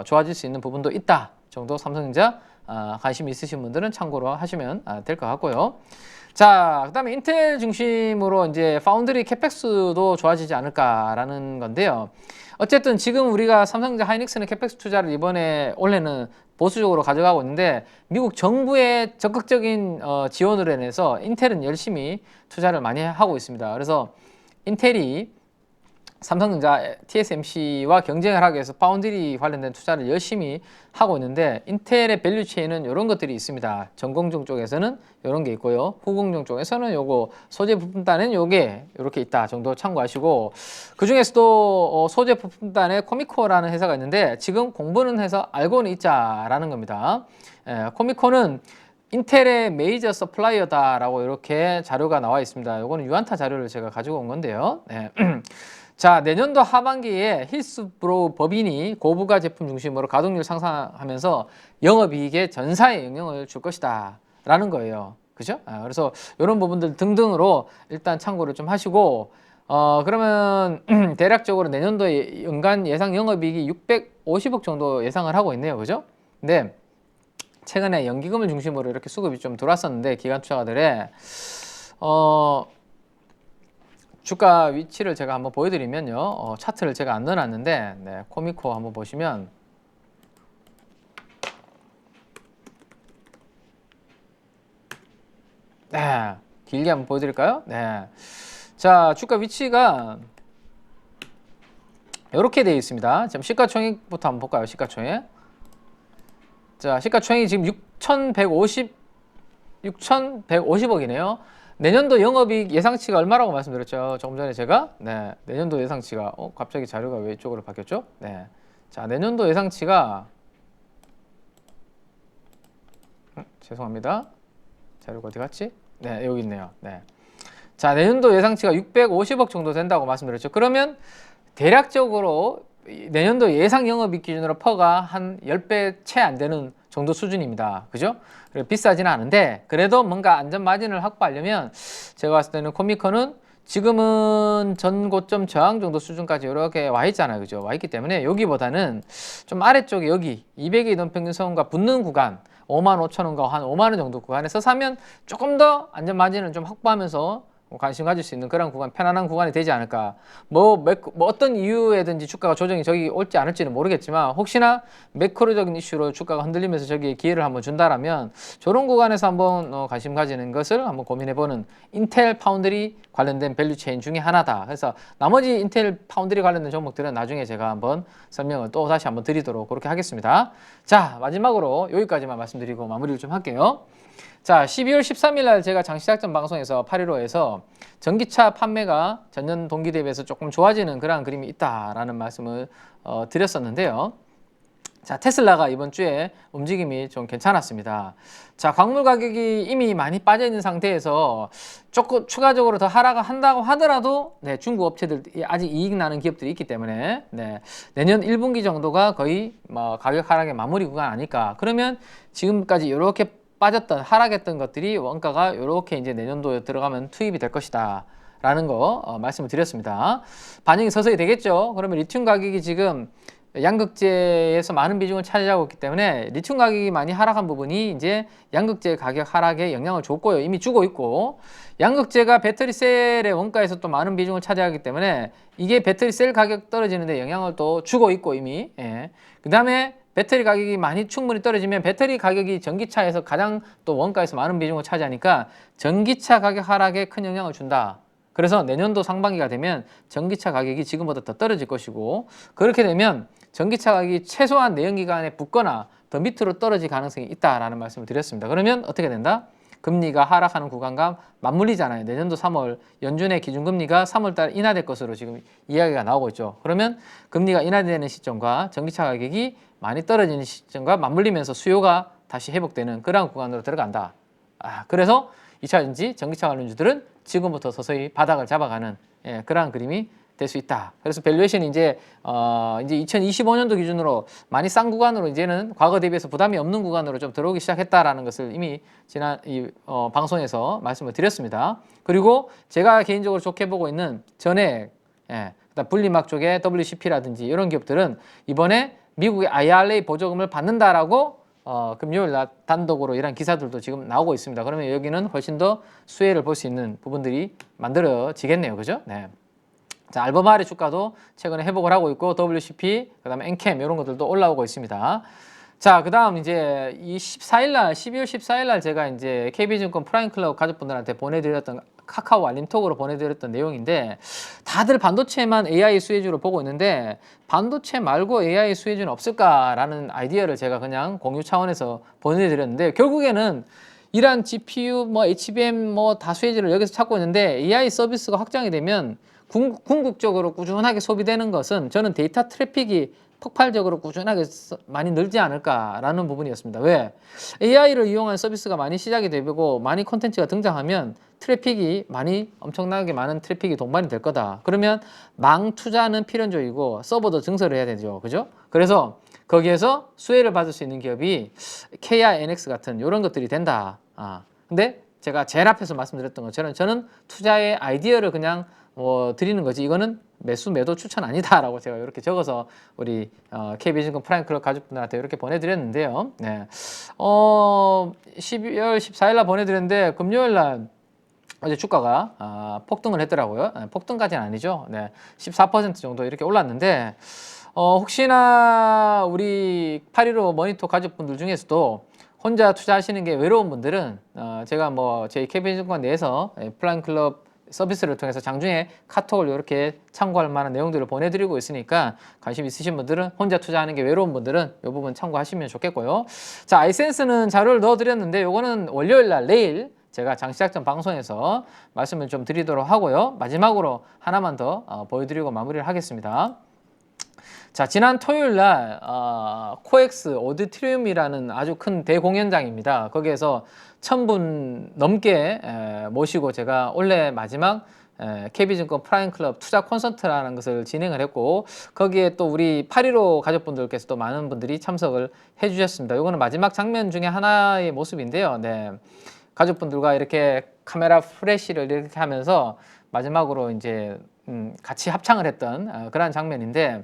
좋아질 수 있는 부분도 있다 정도 삼성전자 관심 있으신 분들은 참고로 하시면 될 것 같고요. 자, 그다음에 인텔 중심으로 이제 파운드리 캐펙스도 좋아지지 않을까라는 건데요. 어쨌든 지금 우리가 삼성전자 하이닉스는 캐펙스 투자를 이번에 올해는 보수적으로 가져가고 있는데 미국 정부의 적극적인 지원으로 인해서 인텔은 열심히 투자를 많이 하고 있습니다. 그래서 인텔이 삼성전자 TSMC와 경쟁을 하기 위해서 파운드리 관련된 투자를 열심히 하고 있는데 인텔의 밸류체인은 이런 것들이 있습니다. 전공정 쪽에서는 이런 게 있고요. 후공정 쪽에서는 요거, 소재 부품단은 요게 이렇게 있다 정도 참고하시고, 그 중에서도 소재 부품단에 코미코라는 회사가 있는데 지금 공부는 해서 알고는 있자라는 겁니다. 코미코는 인텔의 메이저 서플라이어다라고 이렇게 자료가 나와 있습니다. 요거는 유안타 자료를 제가 가지고 온 건데요. 네. 자, 내년도 하반기에 힐스브로우 법인이 고부가 제품 중심으로 가동률 상승하면서 영업이익에 전사에 영향을 줄 것이다 라는 거예요. 그죠? 그래서 이런 부분들 등등으로 일단 참고를 좀 하시고, 그러면 대략적으로 내년도 연간 예상 영업이익이 650억 정도 예상을 하고 있네요. 그죠? 근데 최근에 연기금을 중심으로 이렇게 수급이 좀 들어왔었는데, 기관 투자가들의 주가 위치를 제가 한번 보여드리면요. 차트를 제가 안 넣어놨는데, 네, 코미코 한번 보시면, 네, 길게 한번 보여드릴까요? 네. 자, 주가 위치가 이렇게 되어 있습니다. 지금 시가총액부터 한번 볼까요? 시가총액. 자, 시가총액이 지금 6,150억이네요. 내년도 영업이익 예상치가 얼마라고 말씀드렸죠? 조금 전에 제가. 네, 내년도 예상치가 갑자기 자료가 왜 이쪽으로 바뀌었죠? 네. 자, 내년도 예상치가 죄송합니다. 자료가 어디 갔지? 네, 여기 있네요. 네. 자, 내년도 예상치가 650억 정도 된다고 말씀드렸죠. 그러면 대략적으로 내년도 예상 영업이익 기준으로 퍼가 한 10배 채 안 되는 정도 수준입니다. 그죠? 비싸지는 않은데 그래도 뭔가 안전 마진을 확보하려면 제가 봤을 때는 코미커는 지금은 전고점 저항 정도 수준까지 이렇게 와 있잖아요. 그죠? 와 있기 때문에 여기보다는 좀 아래쪽에 여기 200의 이동평균선과 붙는 구간 55,000원과 한 5만원 정도 구간에서 사면 조금 더 안전 마진을 좀 확보하면서 관심 가질 수 있는 그런 구간, 편안한 구간이 되지 않을까. 뭐 어떤 이유에든지 주가가 조정이 저기 올지 않을지는 모르겠지만 혹시나 매크로적인 이슈로 주가가 흔들리면서 저기에 기회를 한번 준다라면 저런 구간에서 한번 관심 가지는 것을 한번 고민해보는 인텔 파운드리 관련된 밸류체인 중에 하나다. 그래서 나머지 인텔 파운드리 관련된 종목들은 나중에 제가 한번 설명을 또 다시 한번 드리도록 그렇게 하겠습니다. 자, 마지막으로 여기까지만 말씀드리고 마무리를 좀 할게요. 자, 12월 13일 날 제가 장시작전 방송에서 815에서 전기차 판매가 전년 동기 대비해서 조금 좋아지는 그런 그림이 있다라는 말씀을 드렸었는데요. 자, 테슬라가 이번 주에 움직임이 좀 괜찮았습니다. 자, 광물 가격이 이미 많이 빠져 있는 상태에서 조금 추가적으로 더 하락한다고 하더라도 네, 중국 업체들이 아직 이익 나는 기업들이 있기 때문에 네, 내년 1분기 정도가 거의 뭐 가격 하락의 마무리 구간 아닐까. 그러면 지금까지 이렇게 빠졌던 하락했던 것들이 원가가 이렇게 이제 내년도에 들어가면 투입이 될 것이다 라는 거 말씀을 드렸습니다. 반영이 서서히 되겠죠. 그러면 리튬 가격이 지금 양극재에서 많은 비중을 차지하고 있기 때문에 리튬 가격이 많이 하락한 부분이 이제 양극재 가격 하락에 영향을 줬고요. 이미 주고 있고 양극재가 배터리 셀의 원가에서 또 많은 비중을 차지하기 때문에 이게 배터리 셀 가격 떨어지는데 영향을 또 주고 있고 이미 그 다음에 배터리 가격이 많이 충분히 떨어지면 배터리 가격이 전기차에서 가장 또 원가에서 많은 비중을 차지하니까 전기차 가격 하락에 큰 영향을 준다. 그래서 내년도 상반기가 되면 전기차 가격이 지금보다 더 떨어질 것이고 그렇게 되면 전기차 가격이 최소한 내연기관에 붙거나 더 밑으로 떨어질 가능성이 있다라는 말씀을 드렸습니다. 그러면 어떻게 된다? 금리가 하락하는 구간과 맞물리잖아요. 내년도 3월 연준의 기준금리가 3월달 인하될 것으로 지금 이야기가 나오고 있죠. 그러면 금리가 인하되는 시점과 전기차 가격이 많이 떨어지는 시점과 맞물리면서 수요가 다시 회복되는 그러한 구간으로 들어간다. 그래서 2차전지 전기차 관련주들은 지금부터 서서히 바닥을 잡아가는 그러한 그림이 될 수 있다. 그래서 밸류에이션이 이제 2025년도 기준으로 많이 싼 구간으로 이제는 과거 대비해서 부담이 없는 구간으로 좀 들어오기 시작했다라는 것을 이미 지난 방송에서 말씀을 드렸습니다. 그리고 제가 개인적으로 좋게 보고 있는 전액, 그다음 분리막 쪽에 WCP라든지 이런 기업들은 이번에 미국의 IRA 보조금을 받는다라고 금요일 날 단독으로 이런 기사들도 지금 나오고 있습니다. 그러면 여기는 훨씬 더 수혜를 볼 수 있는 부분들이 만들어지겠네요. 그죠? 네. 자, 알버마리 주가도 최근에 회복을 하고 있고 WCP, 그다음에 엔캠 이런 것들도 올라오고 있습니다. 자, 그다음 이제 이 12월 14일 날 제가 이제 KB증권 프라임클럽 가족분들한테 보내드렸던 카카오 알림톡으로 보내드렸던 내용인데 다들 반도체만 AI 수혜주로 보고 있는데 반도체 말고 AI 수혜주는 없을까라는 아이디어를 제가 그냥 공유 차원에서 보내드렸는데 결국에는 이러한 GPU, HBM 다 수혜주를 여기서 찾고 있는데 AI 서비스가 확장이 되면 궁극적으로 꾸준하게 소비되는 것은 저는 데이터 트래픽이 폭발적으로 꾸준하게 많이 늘지 않을까라는 부분이었습니다. 왜? AI를 이용한 서비스가 많이 시작이 되고 많이 콘텐츠가 등장하면 트래픽이 엄청나게 많은 트래픽이 동반이 될 거다. 그러면 망 투자는 필연적이고 서버도 증설을 해야 되죠. 그죠? 그래서 거기에서 수혜를 받을 수 있는 기업이 KR, NX 같은 이런 것들이 된다. 근데 제가 제일 앞에서 말씀드렸던 것처럼 저는 투자의 아이디어를 그냥 드리는 거지 이거는 매수 매도 추천 아니다라고 제가 이렇게 적어서 우리 KB증권 프라임클럽 가족분들한테 이렇게 보내드렸는데요. 네. 12월 14일 날 보내드렸는데 금요일 날 어제 주가가 폭등을 했더라고요. 폭등까지는 아니죠. 네. 14% 정도 이렇게 올랐는데 혹시나 우리 815 모니터 가족분들 중에서도 혼자 투자하시는 게 외로운 분들은 제가 저희 KB증권 내에서 프라임클럽 서비스를 통해서 장중에 카톡을 이렇게 참고할 만한 내용들을 보내드리고 있으니까 관심 있으신 분들은 혼자 투자하는 게 외로운 분들은 이 부분 참고하시면 좋겠고요. 자, 아이센스는 자료를 넣어드렸는데 요거는 월요일 날 내일 제가 장시작전 방송에서 말씀을 좀 드리도록 하고요. 마지막으로 하나만 더 보여드리고 마무리를 하겠습니다. 자, 지난 토요일 날 코엑스 오디토리움이라는 아주 큰 대공연장입니다. 거기에서 1000분 넘게 모시고 제가 올해 마지막 KB증권 프라임클럽 투자 콘서트라는 것을 진행을 했고 거기에 또 우리 815 가족분들께서도 많은 분들이 참석을 해주셨습니다. 이거는 마지막 장면 중에 하나의 모습인데요. 네. 가족분들과 이렇게 카메라 프레시를 이렇게 하면서 마지막으로 이제 같이 합창을 했던 그런 장면인데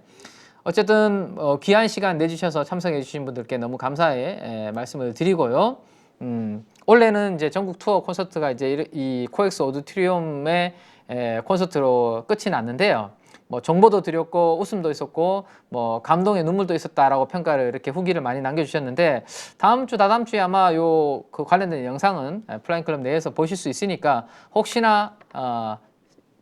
어쨌든 귀한 시간 내주셔서 참석해 주신 분들께 너무 감사의 말씀을 드리고요. 원래는 이제 전국 투어 콘서트가 이제 이 코엑스 오디토리움의 콘서트로 끝이 났는데요. 정보도 드렸고 웃음도 있었고 감동의 눈물도 있었다라고 평가를 이렇게 후기를 많이 남겨주셨는데 다음 주 다다음 주에 아마 그 관련된 영상은 프라임클럽 내에서 보실 수 있으니까 혹시나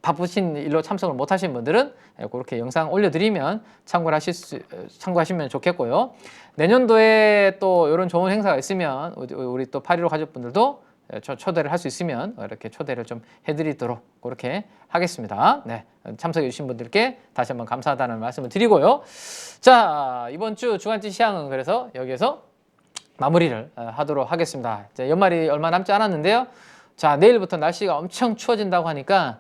바쁘신 일로 참석을 못하신 분들은 그렇게 영상 올려드리면 참고하시면 좋겠고요. 내년도에 또 이런 좋은 행사가 있으면 우리 또 815 가족분들도 초대를 할 수 있으면 이렇게 초대를 좀 해드리도록 그렇게 하겠습니다. 네, 참석해 주신 분들께 다시 한번 감사하다는 말씀을 드리고요. 자, 이번 주 주간지 시황은 그래서 여기에서 마무리를 하도록 하겠습니다. 이제 연말이 얼마 남지 않았는데요. 자, 내일부터 날씨가 엄청 추워진다고 하니까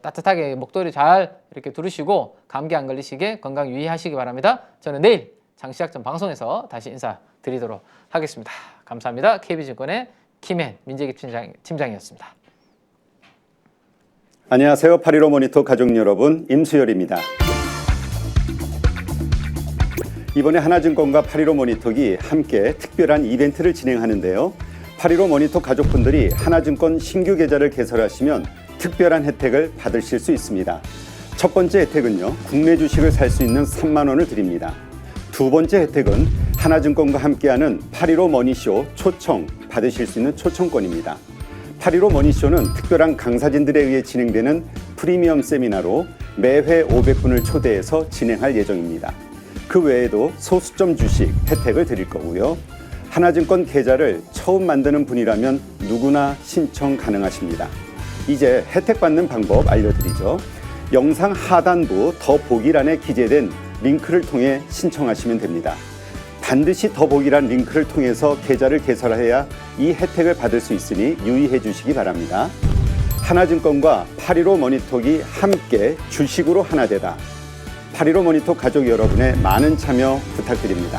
따뜻하게 목도리 잘 이렇게 두르시고 감기 안 걸리시게 건강 유의하시기 바랍니다. 저는 내일 장시작전 방송에서 다시 인사드리도록 하겠습니다. 감사합니다. KB증권의 김앤 민재기 팀장이었습니다. 안녕하세요. 815 모니터 가족 여러분, 임수열입니다. 이번에 하나증권과 815 모니터기 함께 특별한 이벤트를 진행하는데요. 815 모니터 가족분들이 하나증권 신규 계좌를 개설하시면 특별한 혜택을 받으실 수 있습니다. 첫 번째 혜택은요, 국내 주식을 살 수 있는 3만 원을 드립니다. 두 번째 혜택은 하나증권과 함께하는 815 머니쇼 초청 받으실 수 있는 초청권입니다. 815 머니쇼는 특별한 강사진들에 의해 진행되는 프리미엄 세미나로 매회 500분을 초대해서 진행할 예정입니다. 그 외에도 소수점 주식 혜택을 드릴 거고요. 하나증권 계좌를 처음 만드는 분이라면 누구나 신청 가능하십니다. 이제 혜택 받는 방법 알려드리죠. 영상 하단부 더보기란에 기재된 링크를 통해 신청하시면 됩니다. 반드시 더보기란 링크를 통해서 계좌를 개설해야 이 혜택을 받을 수 있으니 유의해 주시기 바랍니다. 하나증권과 815 모니터기 함께 주식으로 하나 되다. 815 모니터 가족 여러분의 많은 참여 부탁드립니다.